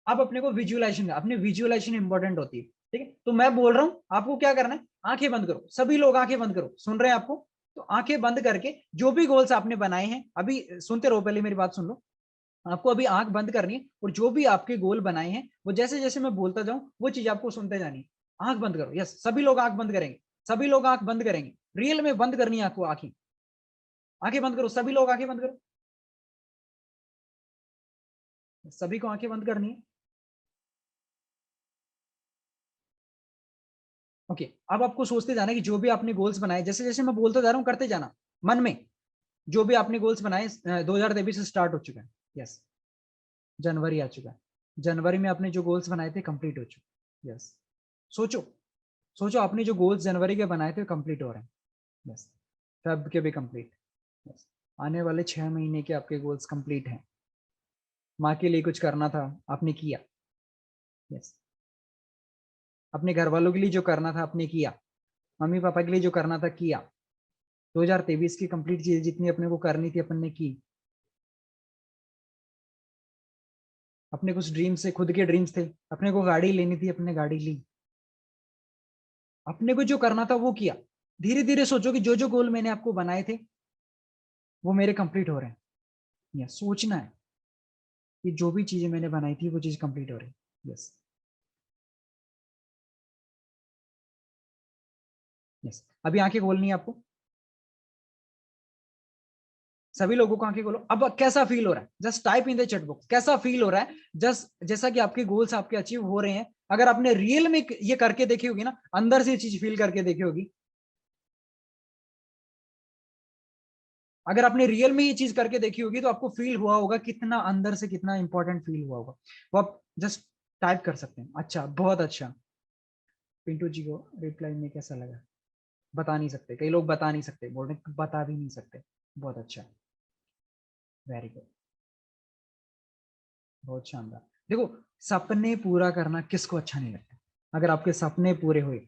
अब अपने को विजुअलाइजेशन, अपनी विजुअलाइजेशन इंपॉर्टेंट होती है, ठीक है। तो मैं बोल रहा हूँ आपको क्या करना है, आंखें बंद करो, सभी लोग आंखें बंद करो, सुन रहे हैं आपको, तो आंखें बंद करके जो भी गोल्स आपने बनाए हैं, अभी सुनते रहो, पहले मेरी बात सुन लो, आपको अभी आंख बंद करनी है और जो भी आपके गोल बनाए हैं वो जैसे जैसे मैं बोलता जाऊं वो चीज आपको सुनते जानी है। आंख बंद करो, यस, सभी लोग आंख बंद करेंगे, सभी लोग आंख बंद करेंगे, रियल में बंद करनी है आपको आंखें, आंखें बंद करो, सभी लोग आंखें बंद करो, सभी को आंखें बंद करनी है। ओके अब आपको सोचते जाना कि जो भी आपने गोल्स बनाए, जैसे जैसे मैं बोलता जा रहा हूँ करते जाना मन में, जो भी आपने गोल्स बनाए 2023 से स्टार्ट हो चुका है, यस, जनवरी आ चुका है, जनवरी में आपने जो गोल्स बनाए थे कंप्लीट हो चुके, यस, सोचो, सोचो आपने जो गोल्स जनवरी के बनाए थे कंप्लीट हो रहे हैं, यस, फेब के भी कंप्लीट, यस, आने वाले 6 महीने के आपके गोल्स कंप्लीट हैं, माँ के लिए कुछ करना था आपने किया, यस, अपने घर वालों के लिए जो करना था आपने किया, मम्मी पापा के लिए जो करना था किया, 2023 की कंप्लीट चीजें जितनी अपने को करनी थी अपन ने की, अपने कुछ ड्रीम्स थे, खुद के ड्रीम्स थे, अपने को गाड़ी लेनी थी, अपने गाड़ी ली, अपने को जो करना था वो किया। धीरे धीरे सोचो कि जो जो गोल मैंने आपको बनाए थे वो मेरे कंप्लीट हो रहे हैं, या सोचना है कि जो भी चीजें मैंने बनाई थी वो चीज कंप्लीट हो रही है, यस यस। अभी आंखें खोलनी है आपको, सभी लोगों को आंखें खोलो, अब कैसा फील हो रहा है just type in the chat box, कैसा फील हो रहा है, जस्ट जैसा कि आपके गोल्स आपके अचीव हो रहे हैं, अगर आपने रियल में ये करके देखी होगी ना, अंदर से चीज फील करके देखी होगी, अगर आपने रियल में ये चीज करके देखी होगी तो आपको फील हुआ होगा कितना अंदर से कितना इंपॉर्टेंट फील हुआ होगा, वो आप जस्ट टाइप कर सकते हैं। अच्छा बहुत अच्छा, पिंटू जी को रिप्लाई में कैसा लगा, बता नहीं सकते, कई लोग बता नहीं सकते, बोल रहे बता भी नहीं सकते, बहुत अच्छा, वेरी गुड, बहुत शानदार। देखो सपने पूरा करना किसको अच्छा नहीं लगता, अगर आपके सपने पूरे हुए,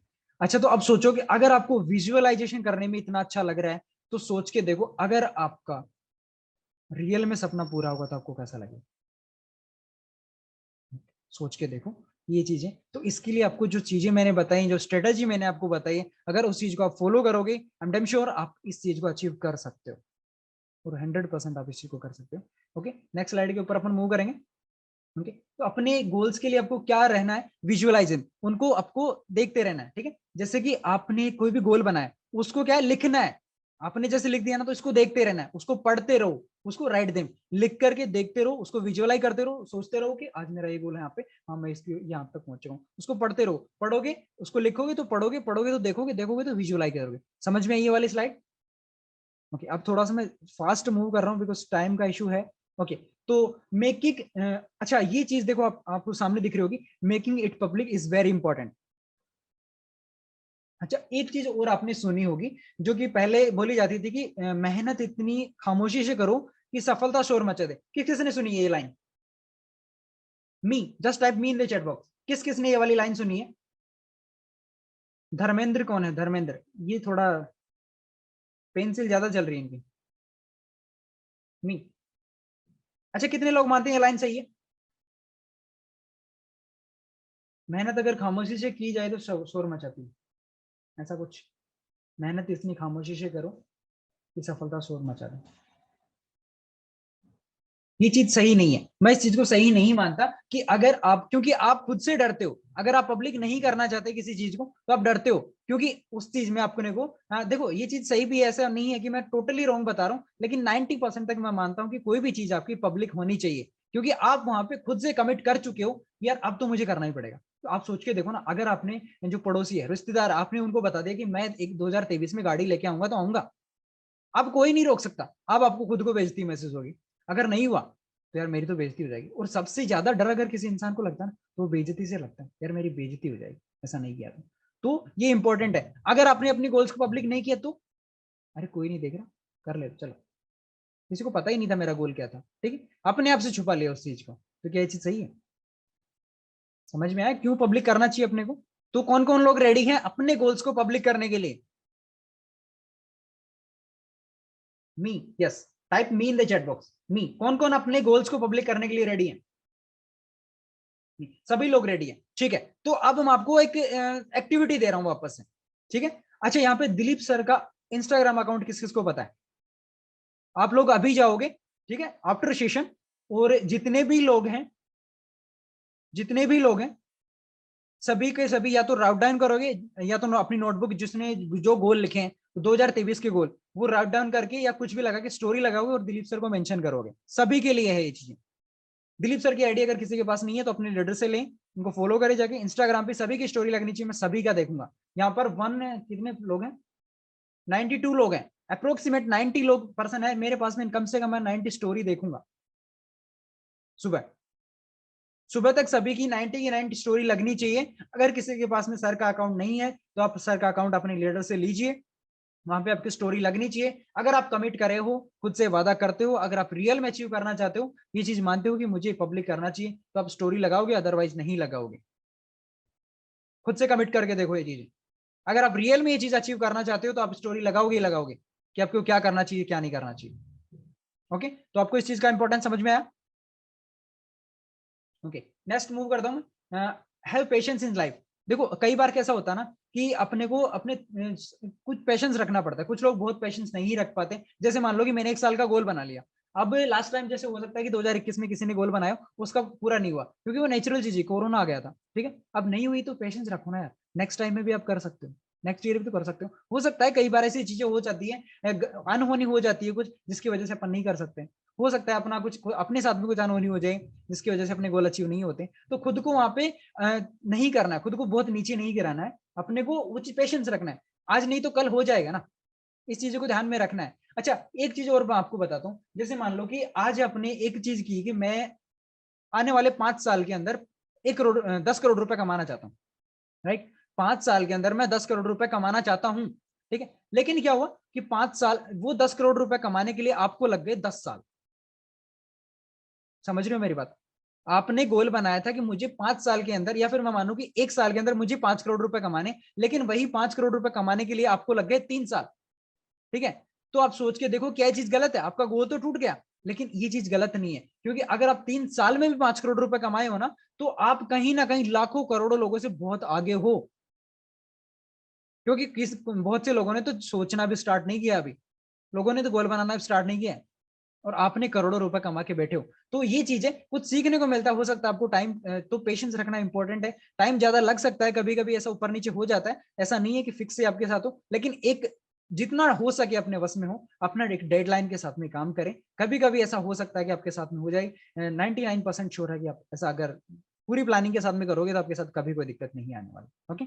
अच्छा तो अब सोचो कि अगर आपको विजुअलाइजेशन करने में इतना अच्छा लग रहा है तो सोच के देखो अगर आपका रियल में सपना पूरा होगा तो आपको कैसा लगेगा, सोच के देखो ये चीजें। तो इसके लिए आपको जो चीजें मैंने बताई, जो स्ट्रेटेजी मैंने आपको बताई है, अगर उस चीज को आप फॉलो करोगे आई एम डेम श्योर आप इस चीज को अचीव कर सकते हो, और 100% आप इस चीज को कर सकते हो। ओके नेक्स्ट स्लाइड के ऊपर अपन मूव करेंगे। ओके तो अपने गोल्स के लिए आपको क्या रहना है, विजुअलाइजिंग, उनको आपको देखते रहना है, ठीक है। जैसे कि आपने कोई भी गोल बनाया उसको क्या है लिखना है, आपने जैसे लिख दिया ना तो इसको देखते रहना है, उसको पढ़ते रहो, उसको राइट देम, लिख करके देखते रहो, उसको विजुअलाइज करते रहो, सोचते रहो कि आज मेरा ये गोल है यहाँ पे, हाँ मैं इसकी यहाँ तक पहुंच हूँ, उसको पढ़ते रहो, पढ़ोगे उसको लिखोगे तो पढ़ोगे, पढ़ोगे तो देखोगे, देखोगे तो विजुअलाइज करोगे। समझ में आई ये वाली स्लाइड? ओके अब थोड़ा सा मैं फास्ट मूव कर रहा हूँ बिकॉज टाइम का इशू है। ओके तो मेकिंग, अच्छा ये चीज देखो आप आपको सामने दिख रही होगी, making it public is very important. अच्छा एक चीज और आपने सुनी होगी जो कि पहले बोली जाती थी कि मेहनत इतनी खामोशी से करो कि सफलता शोर मचा दे, किस किसने सुनी है ये line? Me, just type me in the chat box, किस किसने ये वाली लाइन सुनी है? धर्मेंद्र कौन है, धर्मेंद्र, ये थोड़ा पेंसिल ज्यादा चल रही है इनकी, मी। अच्छा कितने लोग मानते हैं ये लाइन सही है? मेहनत अगर खामोशी से की जाए तो शोर मचाती है, ऐसा कुछ, मेहनत इतनी खामोशी से करो कि सफलता शोर मचा दे। ये चीज सही नहीं है, मैं इस चीज को सही नहीं मानता कि अगर आप, क्योंकि आप खुद से डरते हो, अगर आप पब्लिक नहीं करना चाहते किसी चीज को तो आप डरते हो, क्योंकि उस चीज में आपको देखो ये चीज सही भी है, ऐसा नहीं है कि मैं टोटली रॉन्ग बता रहा हूँ, लेकिन 90% तक मैं मानता हूँ कि कोई भी चीज आपकी पब्लिक होनी चाहिए, क्योंकि आप वहां पे खुद से कमिट कर चुके हो यार अब तो मुझे करना ही पड़ेगा। तो आप सोच के देखो ना, अगर आपने जो पड़ोसी है, रिश्तेदार, आपने उनको बता दिया कि मैं एक 2023 में गाड़ी लेके आऊंगा तो आऊंगा, अब कोई नहीं रोक सकता, अब आपको खुद को बेइज्जती महसूस होगी, अगर नहीं हुआ तो यार मेरी तो बेइज्जती हो जाएगी। और सबसे ज्यादा डर अगर किसी इंसान को लगता है ना, तो बेइज्जती से लगता है, यार मेरी बेइज्जती हो जाएगी ऐसा नहीं किया तो ये इंपॉर्टेंट है। अगर आपने अपनी गोल्स को पब्लिक नहीं किया तो अरे कोई नहीं देख रहा, कर ले चलो, किसी को पता ही नहीं था मेरा गोल क्या था, ठीक है, अपने आप से छुपा लिया उस चीज को, तो क्या ये चीज सही है? समझ में आया क्यों पब्लिक करना चाहिए अपने को? तो कौन कौन लोग रेडी हैं अपने गोल्स को पब्लिक करने के लिए? Me, yes, type me in the chat box, me. कौन कौन अपने गोल्स को पब्लिक करने के लिए रेडी है? सभी लोग रेडी है, ठीक है। तो अब हम आपको एक एक्टिविटी दे रहा हूं वापस से, ठीक है। अच्छा, यहाँ पे दिलीप सर का इंस्टाग्राम अकाउंट किस किस को पता है? आप लोग अभी जाओगे, ठीक है, आफ्टर सेशन, और जितने भी लोग हैं सभी के सभी या तो राउट डाउन करोगे, या तो अपनी नोटबुक जिसने जो गोल लिखे हैं 2023 के गोल, वो राउट डाउन करके या कुछ भी लगा के स्टोरी लगाओगे और दिलीप सर को मेंशन करोगे। सभी के लिए है ये चीजें। दिलीप सर की आईडी अगर किसी के पास नहीं है तो अपने लीडर से लें, उनको फॉलो करे जाके। इंस्टाग्राम पे सभी की स्टोरी लगनी चाहिए, मैं सभी का देखूंगा। यहाँ पर कितने लोग हैं? 92 लोग हैं, अप्रोक्सीमेट 90 लोग पर्सन है मेरे पास में, कम से कम मैं 90 स्टोरी देखूंगा सुबह। सुबह तक सभी की 90 की 90 स्टोरी लगनी चाहिए। अगर किसी के पास में सर का अकाउंट नहीं है तो आप सर का अकाउंट अपने लीडर से लीजिए, वहां पे आपकी स्टोरी लगनी चाहिए। अगर आप कमिट करे हो, खुद से वादा करते हो, अगर आप रियल में अचीव करना चाहते हो, ये चीज मानते हो कि मुझे पब्लिक करना चाहिए, तो आप स्टोरी लगाओगे, अदरवाइज नहीं लगाओगे। खुद से कमिट करके देखो ये चीज। अगर आप रियल में ये चीज अचीव करना चाहते हो तो आप स्टोरी लगाओगे ही लगाओगे कि आपको क्या करना चाहिए क्या नहीं करना चाहिए। ओके, तो आपको इस चीज का इंपॉर्टेंस समझ में आया? ओके, नेक्स्ट मूव करता हूँ। Have patience in life. देखो कई बार कैसा होता है ना कि अपने को अपने कुछ पेशेंस रखना पड़ता है, कुछ लोग बहुत पेशेंस नहीं रख पाते। जैसे मान लो कि मैंने 1 साल का गोल बना लिया, अब लास्ट टाइम जैसे हो सकता है कि 2021 में किसी ने गोल बनाया, उसका पूरा नहीं हुआ क्योंकि वो नेचुरल चीज है, कोरोना आ गया था, ठीक है। अब नहीं हुई तो पेशेंस रखो ना यार, नेक्स्ट टाइम में भी आप कर सकते हो, नेक्स्ट ईयर भी तो कर सकते हो सकता है कई बार ऐसी चीजें हो जाती है, अनहोनी हो जाती है कुछ, जिसकी वजह से अपन नहीं कर सकते। हो सकता है अपना कुछ अपने साथ भी कुछ अनहोनी हो जाए जिसकी वजह से अपने गोल अचीव नहीं होते, तो खुद को वहां पे नहीं करना है, खुद को बहुत नीचे नहीं गिराना है, अपने को उच्च पेशेंस रखना है। आज नहीं तो कल हो जाएगा ना, इस चीज को ध्यान में रखना है। अच्छा, एक चीज और मैं आपको बताता हूँ, जैसे मान लो कि आज आपने एक चीज की कि मैं आने वाले 5 साल के अंदर 1 करोड़ 10 करोड़ रुपए कमाना चाहता हूँ, राइट। 5 साल के अंदर मैं 10 करोड़ रुपए कमाना चाहता हूँ, ठीक है। लेकिन क्या हुआ कि 5 साल, वो 10 करोड़ रुपए कमाने के लिए आपको लग गए 10 साल। समझ रहे हो मेरी बात? आपने गोल बनाया था कि मुझे 5 साल के अंदर, या फिर मैं मानूं कि 1 साल के अंदर मुझे 5 करोड़ रुपए कमाने, लेकिन वही 5 करोड़ रुपए कमाने के लिए आपको लग गए 3 साल, ठीक है। तो आप सोच के देखो क्या चीज गलत है? आपका गोल तो टूट गया, लेकिन ये चीज गलत नहीं है, क्योंकि अगर आप 3 साल में भी 5 करोड़ रुपए कमाए हो ना, तो आप कहीं ना कहीं लाखों करोड़ों लोगों से बहुत आगे हो, क्योंकि बहुत से लोगों ने तो सोचना भी स्टार्ट नहीं किया अभी, लोगों ने तो गोल बनाना भी स्टार्ट नहीं किया है, और आपने करोड़ों रुपए कमा के बैठे हो। तो ये चीजें कुछ सीखने को मिलता है, हो सकता है आपको टाइम, तो पेशेंस रखना इंपॉर्टेंट है। टाइम ज्यादा लग सकता है, कभी कभी ऐसा ऊपर नीचे हो जाता है, ऐसा नहीं है कि फिक्स से आपके साथ हो, लेकिन एक जितना हो सके अपने वश में हो, अपना एक डेडलाइन के साथ में काम करें। कभी कभी ऐसा हो सकता है कि आपके साथ में हो जाए, 99% श्योर है कि आप ऐसा अगर पूरी प्लानिंग के साथ में करोगे तो आपके साथ कभी कोई दिक्कत नहीं आने वाली। ओके,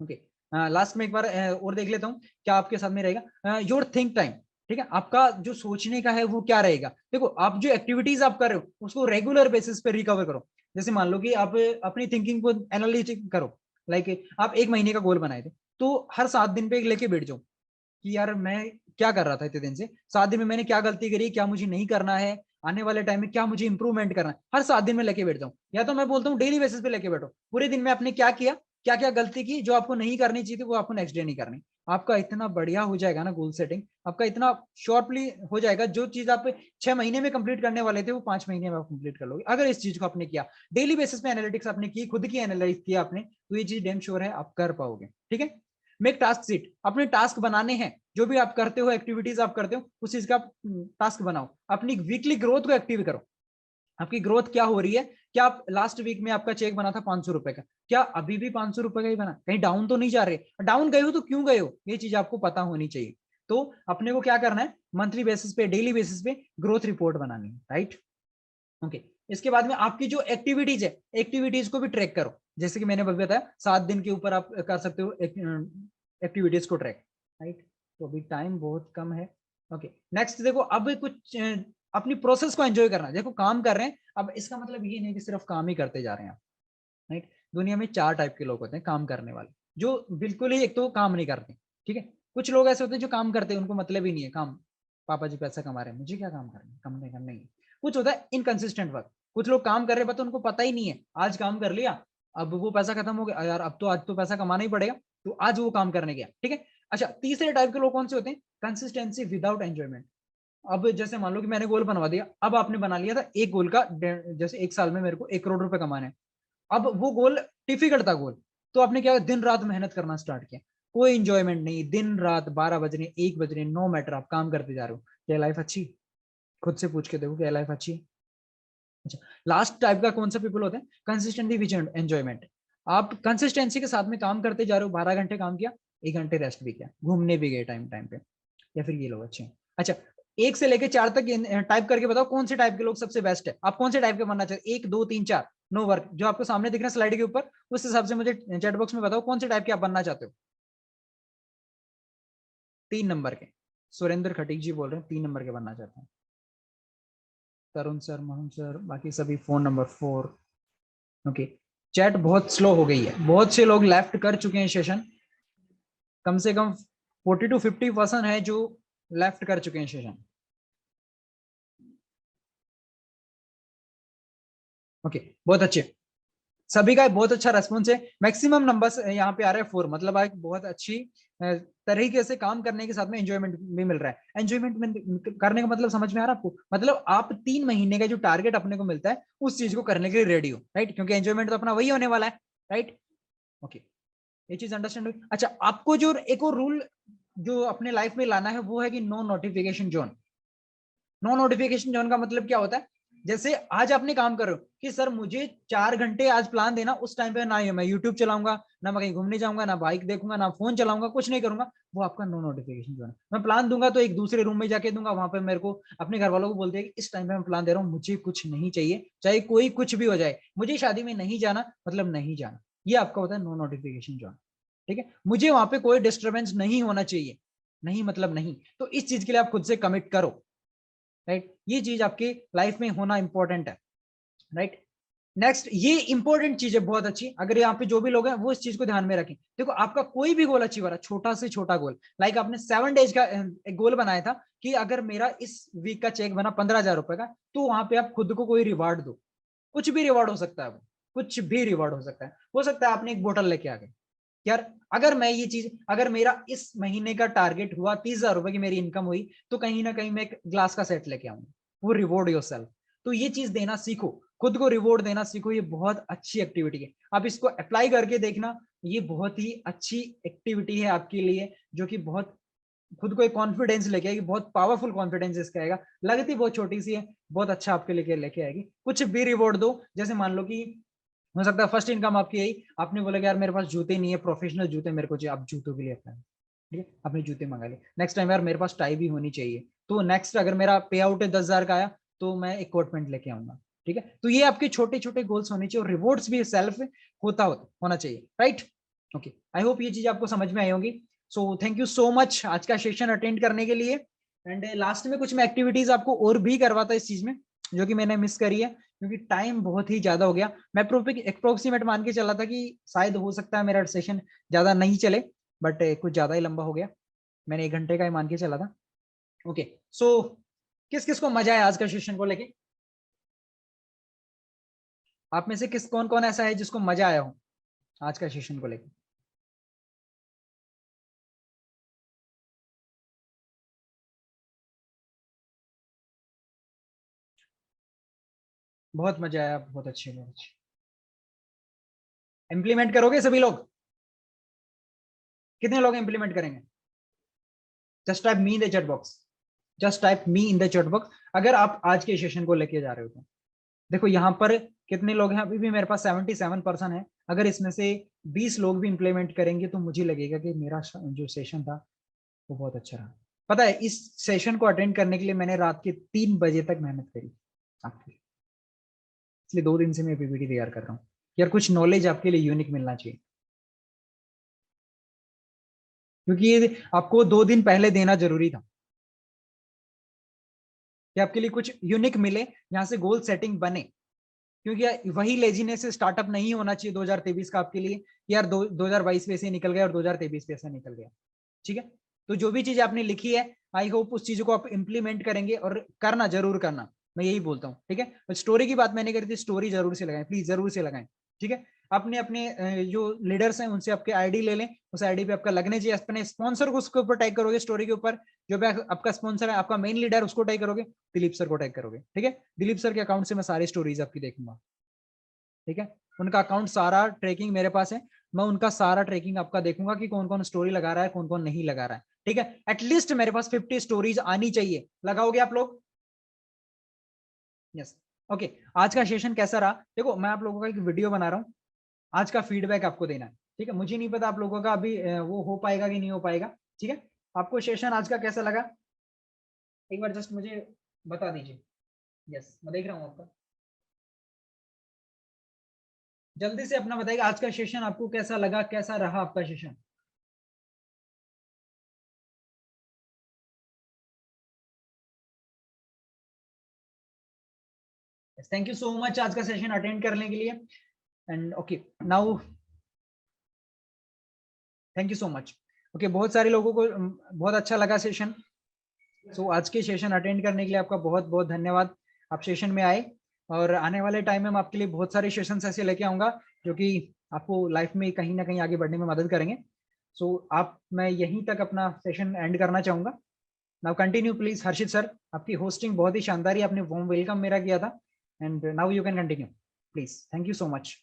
ओके, लास्ट में एक बार और देख लेता हूँ क्या आपके साथ में रहेगा। योर थिंक टाइम, ठीक है, आपका जो सोचने का है वो क्या रहेगा? देखो आप जो एक्टिविटीज आप कर रहे हो उसको रेगुलर बेसिस पे रिकवर करो। जैसे मान लो कि आप अपनी थिंकिंग को एनालिटिक करो, लाइक आप 1 महीने का गोल बनाए थे, तो हर 7 दिन पे लेके बैठ जाओ कि यार मैं क्या कर रहा था इतने दिन से, 7 दिन में मैंने क्या गलती करी, क्या मुझे नहीं करना है, आने वाले टाइम में क्या मुझे इंप्रूवमेंट करना है, हर 7 दिन में लेके बैठ जाऊं। या तो मैं बोलता हूँ डेली बेसिस पे लेके बैठो, पूरे दिन में आपने क्या किया, क्या क्या गलती की जो आपको नहीं करनी चाहिए थी, वो आपको नेक्स्ट डे नहीं करनी। आपका इतना बढ़िया हो जाएगा ना गोल सेटिंग, आपका इतना शॉर्टली हो जाएगा, जो चीज आप 6 महीने में कंप्लीट करने वाले थे वो 5 महीने में आप कंप्लीट कर लोगे, अगर इस चीज को आपने किया। डेली बेसिस पे एनालिटिक्स आपने की, खुद की एनालाइज किया आपने, तो ये चीज डेम श्योर है आप कर पाओगे, ठीक है। मेक टास्क सीट, अपने टास्क बनाने हैं, जो भी आप करते हो, एक्टिविटीज आप करते हो, उस चीज का टास्क बनाओ। अपनी वीकली ग्रोथ को एक्टिव करो, आपकी ग्रोथ क्या हो रही है, क्या आप लास्ट वीक में आपका चेक बना था 500 रुपए का, क्या अभी भी 500 रुपए का ही बना, कहीं डाउन तो नहीं जा रहे, डाउन गए हो तो क्यों गए हो, ये चीज आपको पता होनी चाहिए। तो अपने को क्या करना है, मंथली बेसिस पे, डेली बेसिस पे ग्रोथ रिपोर्ट बनानी है, राइट। ओके, इसके बाद में आपकी जो एक्टिविटीज है, एक्टिविटीज को भी ट्रैक करो, जैसे कि मैंने अभी बताया 7 दिन के ऊपर आप कर सकते हो एक्टिविटीज को ट्रैक, राइट। तो अभी टाइम बहुत कम है। ओके, नेक्स्ट देखो, अब कुछ अपनी प्रोसेस को एंजॉय करना। देखो काम कर रहे हैं, अब इसका मतलब ये नहीं कि सिर्फ काम ही करते जा रहे हैं आप, राइट। दुनिया में 4 टाइप के लोग होते हैं काम करने वाले, जो बिल्कुल ही, एक तो काम नहीं करते, ठीक है। कुछ लोग ऐसे होते हैं जो काम करते हैं, उनको मतलब ही नहीं है काम, पापा जी पैसा कमा रहे हैं, मुझे क्या काम करना है, कम नहीं करना ही। कुछ होता है इनकंसिस्टेंट वर्क, कुछ लोग काम कर रहे हैं, उनको पता ही नहीं है, आज काम कर लिया, अब वो पैसा खत्म हो गया यार, अब तो आज तो पैसा कमाना ही पड़ेगा, तो आज वो काम करने गया, ठीक है। अच्छा, तीसरे टाइप के लोग कौन से होते हैं, कंसिस्टेंसी विदाउट एंजॉयमेंट। अब जैसे मान लो कि मैंने गोल बनवा दिया, अब आपने बना लिया था एक गोल का, जैसे 1 साल में मेरे को 1 करोड़ रुपए कमाने हैं, अब वो गोल डिफिकल्ट था गोल, तो आपने क्या, दिन रात मेहनत करना स्टार्ट किया, कोई इंजॉयमेंट नहीं, दिन रात 12 बज रहे, 1 बज रहे, नो मैटर, आप काम करते जा रहे हो, क्या लाइफ अच्छी, खुद से पूछ के देखो, क्या लाइफ अच्छी। अच्छा, लास्ट टाइप का कौन सा पीपल होते हैं, कंसिस्टेंटली विच एंजॉयमेंट। आप कंसिस्टेंसी के साथ में काम करते जा रहे हो, 12 घंटे काम किया, 1 घंटे रेस्ट भी किया, घूमने भी गए टाइम टाइम पे, या फिर ये लोग अच्छे हैं। अच्छा, 1 से लेके 4 तक टाइप करके बताओ कौन से टाइप के लोग सबसे बेस्ट है, आप कौन से टाइप के बनना चाहते हैं, 1 2 3 4, नो वर्क, जो आपको सामने दिख रहा है स्लाइड के ऊपर, उस हिसाब से मुझे चैट बॉक्स में बताओ कौन से टाइप के आप बनना चाहते हो। 3 नंबर के, सुरेंद्र खटीक जी बोल रहे हैं 3 नंबर के बनना चाहते हैं, तरुण सर, मोहन सर, बाकी सभी फोन नंबर 4। ओके, चैट बहुत स्लो हो गई है, बहुत से लोग लेफ्ट कर चुके हैं सेशन, कम से कम 40 to 50% है जो लेफ्ट कर चुके हैं सेशन। ओके, बहुत अच्छे, सभी का बहुत अच्छा रेस्पॉन्स है, मैक्सिमम नंबर्स यहाँ पे आ रहा है 4, मतलब एक बहुत अच्छी तरीके से काम करने के साथ में एंजॉयमेंट भी मिल रहा है। एंजॉयमेंट में करने का मतलब समझ में आ रहा है आपको, मतलब आप 3 महीने का जो टारगेट अपने को मिलता है, उस चीज को करने के लिए रेडी हो, राइट, क्योंकि एंजॉयमेंट तो अपना वही होने वाला है, राइट। ओके, ये चीज अंडरस्टैंड हुई। अच्छा, आपको जो एक और रूल जो अपने लाइफ में लाना है, वो है कि no notification zone. No notification zone का मतलब क्या होता है, जैसे आज आपने काम कर रहे हो कि सर मुझे 4 घंटे आज प्लान देना, उस टाइम पे ना ही मैं यूट्यूब चलाऊंगा, ना मैं कहीं घूमने जाऊंगा, ना बाइक देखूंगा, ना फोन चलाऊंगा, कुछ नहीं करूंगा, वो आपका नो नोटिफिकेशन जोन है। मैं प्लान दूंगा तो एक दूसरे रूम में जाके दूंगा, वहां पे मेरे को अपने घर वालों को बोलते हैं कि इस टाइम पे मैं प्लान दे रहा हूँ, मुझे कुछ नहीं चाहिए, चाहे कोई कुछ भी हो जाए, मुझे शादी में नहीं जाना, मतलब नहीं जाना, ये आपका होता है नो नोटिफिकेशन जोन, ठीक है। मुझे वहां पे कोई डिस्टर्बेंस नहीं होना चाहिए, नहीं मतलब नहीं, तो इस चीज के लिए आप खुद से कमिट करो, राइट। ये चीज आपकी लाइफ में होना इंपॉर्टेंट है, राइट। नेक्स्ट, ये इंपॉर्टेंट चीज है बहुत अच्छी, अगर यहाँ पे जो भी लोग हैं वो इस चीज को ध्यान में रखें। देखो, आपका कोई भी गोल अचीव हो रहा है, छोटा से छोटा गोल, लाइक आपने 7 डेज का एक गोल बनाया था कि अगर मेरा इस वीक का चेक बना 15,000 रुपए का, तो वहां पे आप खुद को कोई रिवार्ड दो, कुछ भी रिवार्ड हो सकता है, वो कुछ भी रिवार्ड हो सकता है आपने एक बोतल लेके आ गए, यार अगर मैं ये चीज, अगर मेरा इस महीने का टारगेट हुआ 30,000 रुपए की मेरी इनकम हुई, तो कहीं ना कहीं मैं एक ग्लास का सेट लेके आऊंगा, वो रिवॉर्ड योरसेल्फ। तो ये चीज देना सीखो, खुद को रिवॉर्ड देना सीखो, ये बहुत अच्छी एक्टिविटी है, आप इसको अप्लाई करके देखना, ये बहुत ही अच्छी एक्टिविटी है आपके लिए, जो कि बहुत खुद को एक कॉन्फिडेंस लेके आएगी, बहुत पावरफुल कॉन्फिडेंस इसका आएगा, लगती बहुत छोटी सी है, बहुत अच्छा आपके लेके आएगी। कुछ भी रिवॉर्ड दो, जैसे मान लो कि हो सकता है फर्स्ट इनकम आपकी यही, आपने बोला कि यार मेरे पास जूते नहीं है, प्रोफेशनल जूते मेरे को चाहिए, आप जूतों के लिए अप्लाई, ठीक है, आपने जूते मंगा लिए। नेक्स्ट टाइम यार मेरे पास टाई भी होनी चाहिए, तो नेक्स्ट अगर मेरा पे आउट है 10,000 का आया, तो मैं एक कोट पैंट लेके आऊंगा, ठीक है। तो ये आपके छोटे छोटे गोल्स होने चाहिए, और रिवॉर्ड्स भी सेल्फ होना चाहिए, राइट। ओके, आई होप ये चीज आपको समझ में आई होगी। So thank you so much आज का सेशन अटेंड करने के लिए, एंड लास्ट में कुछ मैं एक्टिविटीज आपको और भी करवाता इस चीज में, जो कि मैंने मिस करी है, क्योंकि टाइम बहुत ही ज्यादा हो गया। मैं अप्रोक्सीमेट मान के चला था कि शायद हो सकता है मेरा सेशन ज्यादा नहीं चले, बट कुछ ज्यादा ही लंबा हो गया, मैंने 1 घंटे का ही मान के चला था। ओके, सो किस किस को मजा है आज का सेशन को लेके, आप में से किस कौन कौन ऐसा है जिसको मजा आया हो आज का सेशन को लेके। बहुत मजा आया, बहुत अच्छे, बहुत अच्छे। इम्प्लीमेंट करोगे सभी लोग। कितने लोग इंप्लीमेंट करेंगे? Just type me in the chat box, just type me in the chat box अगर आप आज के सेशन को लेके जा रहे हो तो। देखो यहाँ पर कितने लोग हैं, अभी भी मेरे पास 77% है। अगर इसमें से 20 लोग भी इंप्लीमेंट करेंगे तो मुझे लगेगा कि मेरा जो सेशन था वो बहुत अच्छा रहा। पता है इस सेशन को अटेंड करने के लिए मैंने रात के 3 बजे तक मेहनत करी आपके लिए, इसलिए 2 दिन से मैं पीपीटी तैयार कर रहा हूँ यार, कुछ नॉलेज आपके लिए यूनिक मिलना चाहिए, क्योंकि ये आपको 2 दिन पहले देना जरूरी था कि आपके लिए कुछ यूनिक मिले, यहाँ से गोल सेटिंग बने। क्योंकि वही लेजीनेस से स्टार्टअप नहीं होना चाहिए 2023 का आपके लिए, यार 2022 पे से निकल गया और 2023 पे से निकल गया। ठीक है, तो जो भी चीज आपने लिखी है आई होप उस चीज को आप इंप्लीमेंट करेंगे और करना जरूर करना, मैं यही बोलता हूँ। ठीक है, स्टोरी की बात मैंने करी थी, स्टोरी जरूर से लगाएं, प्लीज जरूर से लगाएं। ठीक है, अपने अपने जो लीडर्स हैं उनसे आपके आईडी ले लें, उस आईडी पे आपका लगने चाहिए। अपने स्पॉन्सर को उसके ऊपर टैग करोगे, स्टोरी के ऊपर जो भी आपका स्पॉन्सर है, आपका मेन लीडर, उसको टैग करोगे, दिलीप सर को टैग करोगे। ठीक है, दिलीप सर के अकाउंट से मैं सारी स्टोरीज आपकी देखूंगा। ठीक है, उनका अकाउंट सारा ट्रैकिंग मेरे पास है, मैं उनका सारा ट्रैकिंग आपका देखूंगा कि कौन कौन स्टोरी लगा रहा है, कौन कौन नहीं लगा रहा है। ठीक है, एटलीस्ट मेरे पास 50 स्टोरीज आनी चाहिए। लगाओगे आप लोग? यस। ओके, आज का सेशन कैसा रहा? देखो मैं आप लोगों का एक वीडियो बना रहा हूँ, आज का फीडबैक आपको देना है। ठीक है, मुझे नहीं पता आप लोगों का अभी वो हो पाएगा कि नहीं हो पाएगा। ठीक है, आपको सेशन आज का कैसा लगा एक बार जस्ट मुझे बता दीजिए। यस, मैं देख रहा हूँ आपका, जल्दी से अपना बताइए आज का सेशन आपको कैसा लगा, कैसा रहा आपका session? Thank you so much आज का सेशन अटेंड करने के लिए। And okay now thank you so much. Okay, बहुत सारे लोगों को बहुत अच्छा लगा सेशन। सो आज के सेशन अटेंड करने के लिए आपका बहुत बहुत धन्यवाद। आप सेशन में आए और आने वाले टाइम में मैं आपके लिए बहुत सारे सेशन ऐसे लेके आऊंगा जो कि आपको लाइफ में कहीं ना कहीं आगे बढ़ने में मदद करेंगे। सो आप मैं यहीं तक अपना सेशन एंड करना चाहूंगा। Now continue please Harshit sir, आपकी होस्टिंग बहुत ही शानदार है, आपने वार्म वेलकम मेरा किया था and now you can continue please. Thank you so much.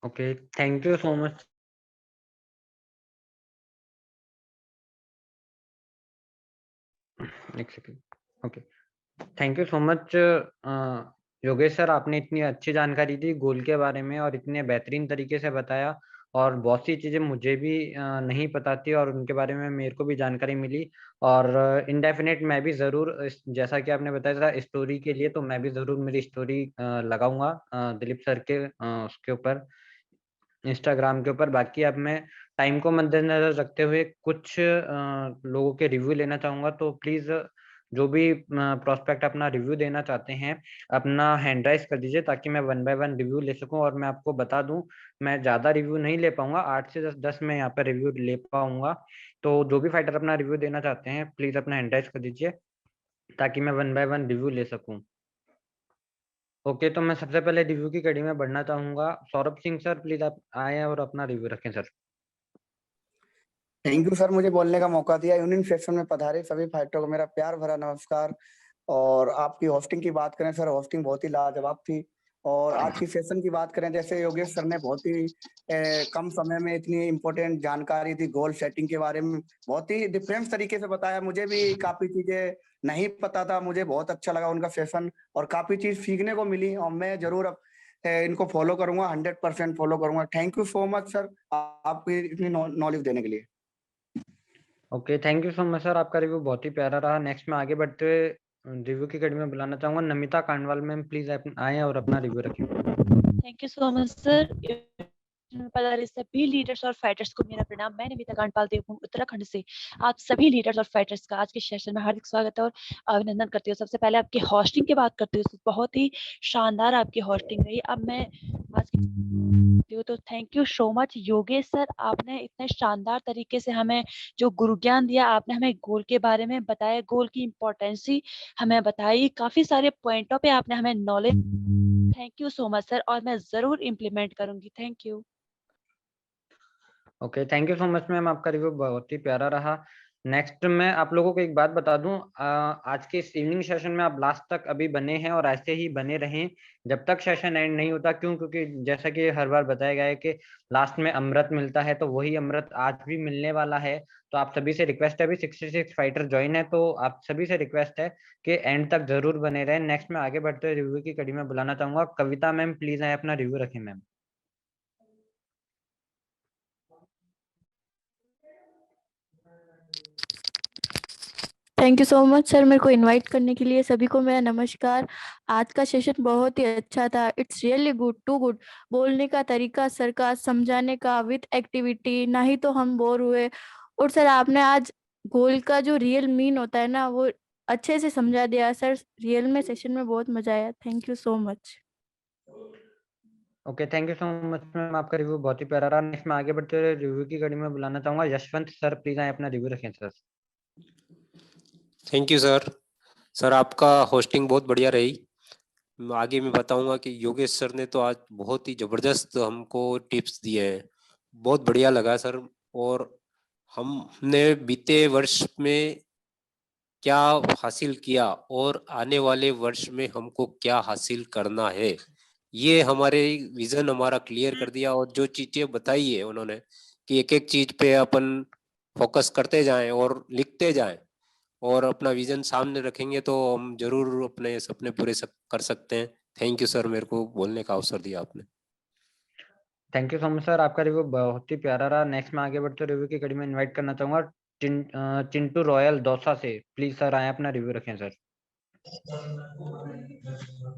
Okay, thank you so much. एक second. Okay, thank you so much Yogesh sir, आपने इतनी अच्छी जानकारी दी गोल के बारे में और इतने बेहतरीन तरीके से बताया, और बहुत सी चीज़ें मुझे भी नहीं पता थी और उनके बारे में मेरे को भी जानकारी मिली। और इनडेफिनेट मैं भी ज़रूर जैसा कि आपने बताया था स्टोरी के लिए, तो मैं भी ज़रूर मेरी स्टोरी लगाऊंगा दिलीप सर के उसके ऊपर, इंस्टाग्राम के ऊपर। बाकी अब मैं टाइम को मद्देनजर रखते हुए कुछ लोगों के रिव्यू लेना चाहूँगा, तो प्लीज़ जो भी प्रोस्पेक्ट अपना रिव्यू देना चाहते हैं, अपना हैंड राइज़ कर दीजिए ताकि मैं 1 बाय 1 रिव्यू ले सकूँ। और मैं आपको बता दूँ, मैं ज़्यादा रिव्यू नहीं ले पाऊँगा, 8 से 10 मैं यहाँ पे रिव्यू ले पाऊँगा। तो जो भी फाइटर अपना रिव्यू देना चाहते हैं, प्लीज़ अपना हैंड राइज़ कर दीजिए ताकि मैं 1 बाय 1 रिव्यू ले सकूँ। ओके, तो मैं सबसे पहले रिव्यू की कड़ी में बढ़ना चाहूँगा। सौरभ सिंह सर, प्लीज़ आप आएँ और अपना रिव्यू रखें सर। थैंक यू सर, मुझे बोलने का मौका दिया। यूनियन सेक्शन में पधारे सभी फाइटरों को मेरा प्यार भरा नमस्कार। और आपकी होस्टिंग की बात करें सर, होस्टिंग बहुत ही लाजवाब थी। और आज की सेशन की बात करें, जैसे योगेश सर ने बहुत ही कम समय में इतनी इम्पोर्टेंट जानकारी दी गोल सेटिंग के बारे में, बहुत ही डिफरेंट तरीके से बताया। मुझे भी काफी चीजें नहीं पता था, मुझे बहुत अच्छा लगा उनका सेशन और काफी चीज सीखने को मिली। और मैं जरूर अब इनको फॉलो करूंगा, 100% फॉलो करूंगा। Thank you so much sir, आपकी इतनी नॉलेज देने के लिए। Okay, thank you so much sir, आपका रिव्यू बहुत ही प्यारा रहा। नेक्स्ट में आगे बढ़ते हुए रिव्यू की कड़ी में बुलाना चाहूँगा नमिता कांडवाल मैम, प्लीज़ आएँ और अपना रिव्यू रखें। Thank you so much sir. पधारे सभी लीडर्स और फाइटर्स को मेरा प्रणाम। मैं नमिता कांडपाल देवभूमि उत्तराखंड से आप सभी लीडर्स और फाइटर्स का आज के सेशन में हार्दिक स्वागत है और अभिनंदन करती हूँ। सबसे पहले आपकी होस्टिंग की बात करती हूँ, बहुत ही शानदार आपकी होस्टिंग रही। अब मैं आज की तो thank you so much Yogesh sir, आपने इतने शानदार तरीके से हमें जो गुरु ज्ञान दिया, आपने हमें गोल के बारे में बताया, गोल की इम्पोर्टेंस हमें बताई, काफी सारे पॉइंटों पे आपने हमें knowledge. Thank you so much sir, और मैं जरूर इम्प्लीमेंट करूंगी। Thank you. Okay, thank you so much ma'am, आपका रिव्यू बहुत ही प्यारा रहा। नेक्स्ट मैं आप लोगों को एक बात बता दूं, आज के इस इवनिंग सेशन में आप लास्ट तक अभी बने हैं और ऐसे ही बने रहें जब तक सेशन एंड नहीं होता। क्यों? क्योंकि जैसा कि हर बार बताया गया है कि लास्ट में अमृत मिलता है, तो वही अमृत आज भी मिलने वाला है। तो आप सभी से रिक्वेस्ट है, अभी 66 फाइटर ज्वाइन है, तो आप सभी से रिक्वेस्ट है कि एंड तक जरूर बने रहें। नेक्स्ट में आगे बढ़ते हुए रिव्यू की कड़ी में बुलाना चाहूंगा कविता मैम, प्लीज आए, अपना रिव्यू रखें ma'am. Thank you so much sir, मेरे को इनवाइट करने के लिए। सभी को मेरा नमस्कार। आज का सेशन बहुत ही अच्छा था। It's really good, too good. बोलने का तरीका सर का, समझाने का विथ एक्टिविटी, ना ही तो हम बोर हुए। और सर आपने आज गोल का जो रियल मीन होता है ना, वो अच्छे से समझा दिया सर। रियल में सेशन में बहुत मजा आया। Thank you so much. Okay, thank you so much ma'am, आपका रिव्यू बहुत ही प्यारा रहा। नेक्स्ट में आगे बढ़ते हुए रिव्यू की कड़ी में बुलाना चाहूंगा यशवंत सर, प्लीज आए, अपना रिव्यू रखें sir. Thank you sir. Sir आपका होस्टिंग बहुत बढ़िया रही। आगे मैं बताऊंगा कि योगेश सर ने तो आज बहुत ही जबरदस्त हमको टिप्स दिए हैं, बहुत बढ़िया लगा सर। और हमने बीते वर्ष में क्या हासिल किया और आने वाले वर्ष में हमको क्या हासिल करना है, ये हमारे विजन हमारा क्लियर कर दिया। और जो चीजें बताई है उन्होंने कि एक एक चीज पे अपन फोकस करते जाएं और लिखते जाएं और अपना विजन सामने रखेंगे तो हम जरूर अपने सपने पूरे कर सकते हैं। थैंक यू सर, मेरे को बोलने का अवसर दिया आपने। Thank you so much sir, आपका रिव्यू बहुत ही प्यारा रहा। नेक्स्ट में आगे बढ़ते रिव्यू की कड़ी में इनवाइट करना चाहूंगा चिंटू रॉयल दौसा से, प्लीज सर आए, अपना रिव्यू रखें सर।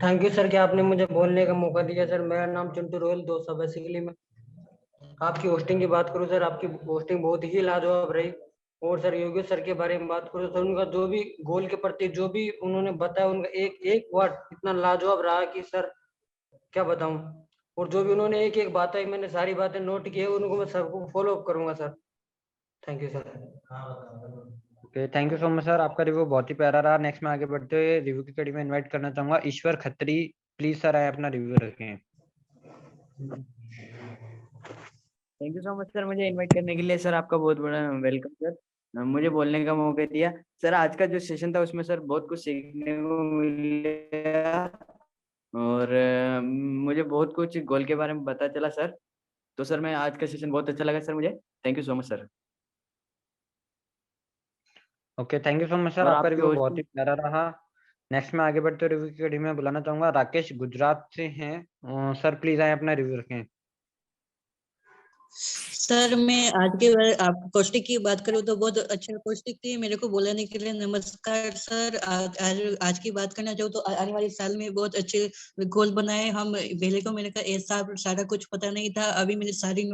थैंक यू सर कि आपने मुझे बोलने का मौका दिया सर। मेरा नाम चिंटू रॉयल दौसा। बेसिकली मैं आपकी होस्टिंग की बात करूं सर, आपकी होस्टिंग बहुत ही लाजवाब रही। और सर योगेश सर के बारे में बात करूं सर, उनका जो भी गोल के प्रति जो भी उन्होंने बताया, उनका एक एक वर्ड इतना लाजवाब रहा कि सर क्या बताऊं। और जो भी उन्होंने एक एक बात आई, मैंने सारी बातें नोट की है, उनको मैं सबको फॉलो अप करूंगा sir. Thank you sir. Okay, thank you so much sir, आपका रिव्यू बहुत ही प्यारा रहा। नेक्स्ट में आगे बढ़ते हुए रिव्यू की कड़ी में इनवाइट करना चाहूंगा ईश्वर खत्री, प्लीज सर आए, अपना रिव्यू रखें। Thank you so much sir, मुझे इनवाइट करने के लिए। सर आपका बहुत बड़ा वेलकम सर, मुझे बोलने का मौका दिया। सर आज का जो सेशन था उसमें सर बहुत कुछ सीखने को मिला और मुझे बहुत कुछ गोल के बारे में पता चला सर। तो सर मैं आज का सेशन बहुत अच्छा लगा सर मुझे। Thank you so much sir. Okay, thank you so much sir, और आपका आपके रिव्यू बहुत ही hosting- प्यारा रहा। नेक्स्ट में आगे बढ़ते हुए रिव्यू की कड़ी में बुलाना चाहूंगा राकेश गुजरात से हैं, सर प्लीज आए, अपना रिव्यू रखें। सर मैं आज के आप कौशिक की बात करूँ तो बहुत अच्छा कौशिक थी। मेरे को बोलने के लिए नमस्कार सर। आज की बात करना चाहूँ तो आने वाले साल में बहुत अच्छे गोल बनाए हम। पहले को मेरे का ऐसा सारा कुछ पता नहीं था, अभी मैंने सारी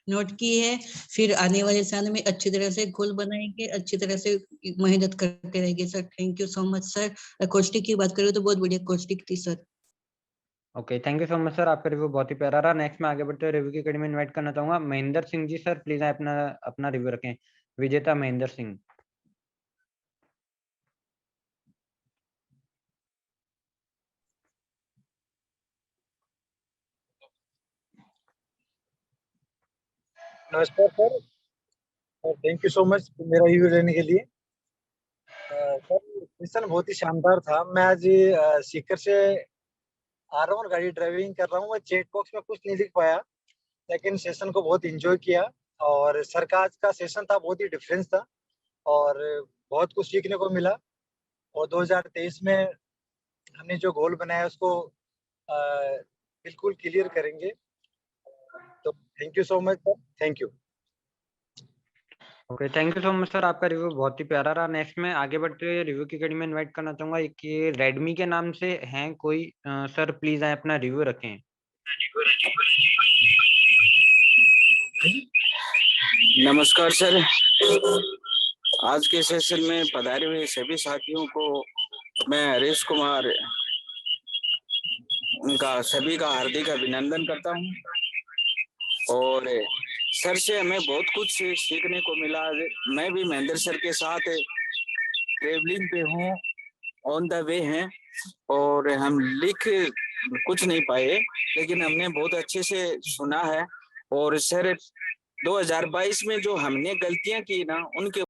नोट की है। फिर आने वाले साल में अच्छी तरह से गोल बनाएंगे, अच्छी तरह से मेहनत करते रहेंगे sir. Thank you so much sir. Kaushik की बात करूँ तो बहुत बढ़िया कौशिक थी sir. Okay, thank you so much sir, आपका रिव्यू बहुत ही प्यारा रहा। नेक्स्ट में आगे बढ़ते हुए रिव्यू की कड़ी में इनवाइट करना चाहूंगा महेंद्र सिंह जी, सर प्लीज आए, अपना अपना रिव्यू रखें। विजेता महेंद्र सिंह। नमस्कार सर, और थैंक यू सो मच मेरा रिव्यू लेने के लिए। सर सेशन बहुत ही शानदार था। मैं आज सीकर से आ रहा हूँ और गाड़ी ड्राइविंग कर रहा हूँ। मैं चैट बॉक्स में कुछ नहीं लिख पाया, लेकिन सेशन को बहुत एंजॉय किया। और सर का आज का सेशन था बहुत ही डिफरेंस था और बहुत कुछ सीखने को मिला। और 2023 में हमने जो गोल बनाया उसको बिल्कुल क्लियर करेंगे। तो thank you so much sir, thank you. Okay, thank you so much sir, आपका रिव्यू बहुत ही प्यारा रहा। नेक्स्ट में आगे बढ़ते हुए रिव्यू की कड़ी में इनवाइट करना चाहूंगा एक ये रेडमी के नाम से हैं कोई, सर प्लीज आए, अपना रिव्यू रखें। नमस्कार सर, आज के सेशन में पधारे हुए सभी साथियों को मैं हरीश कुमार उनका सभी का हार्दिक अभिनंदन करता हूं। और सर से हमें बहुत कुछ सीखने को मिला। मैं भी महेंद्र सर के साथ ट्रेवलिंग पे हूँ, ऑन द वे हैं और हम लिख कुछ नहीं पाए, लेकिन हमने बहुत अच्छे से सुना है। और सर 2022 में जो हमने गलतियां की ना, उनके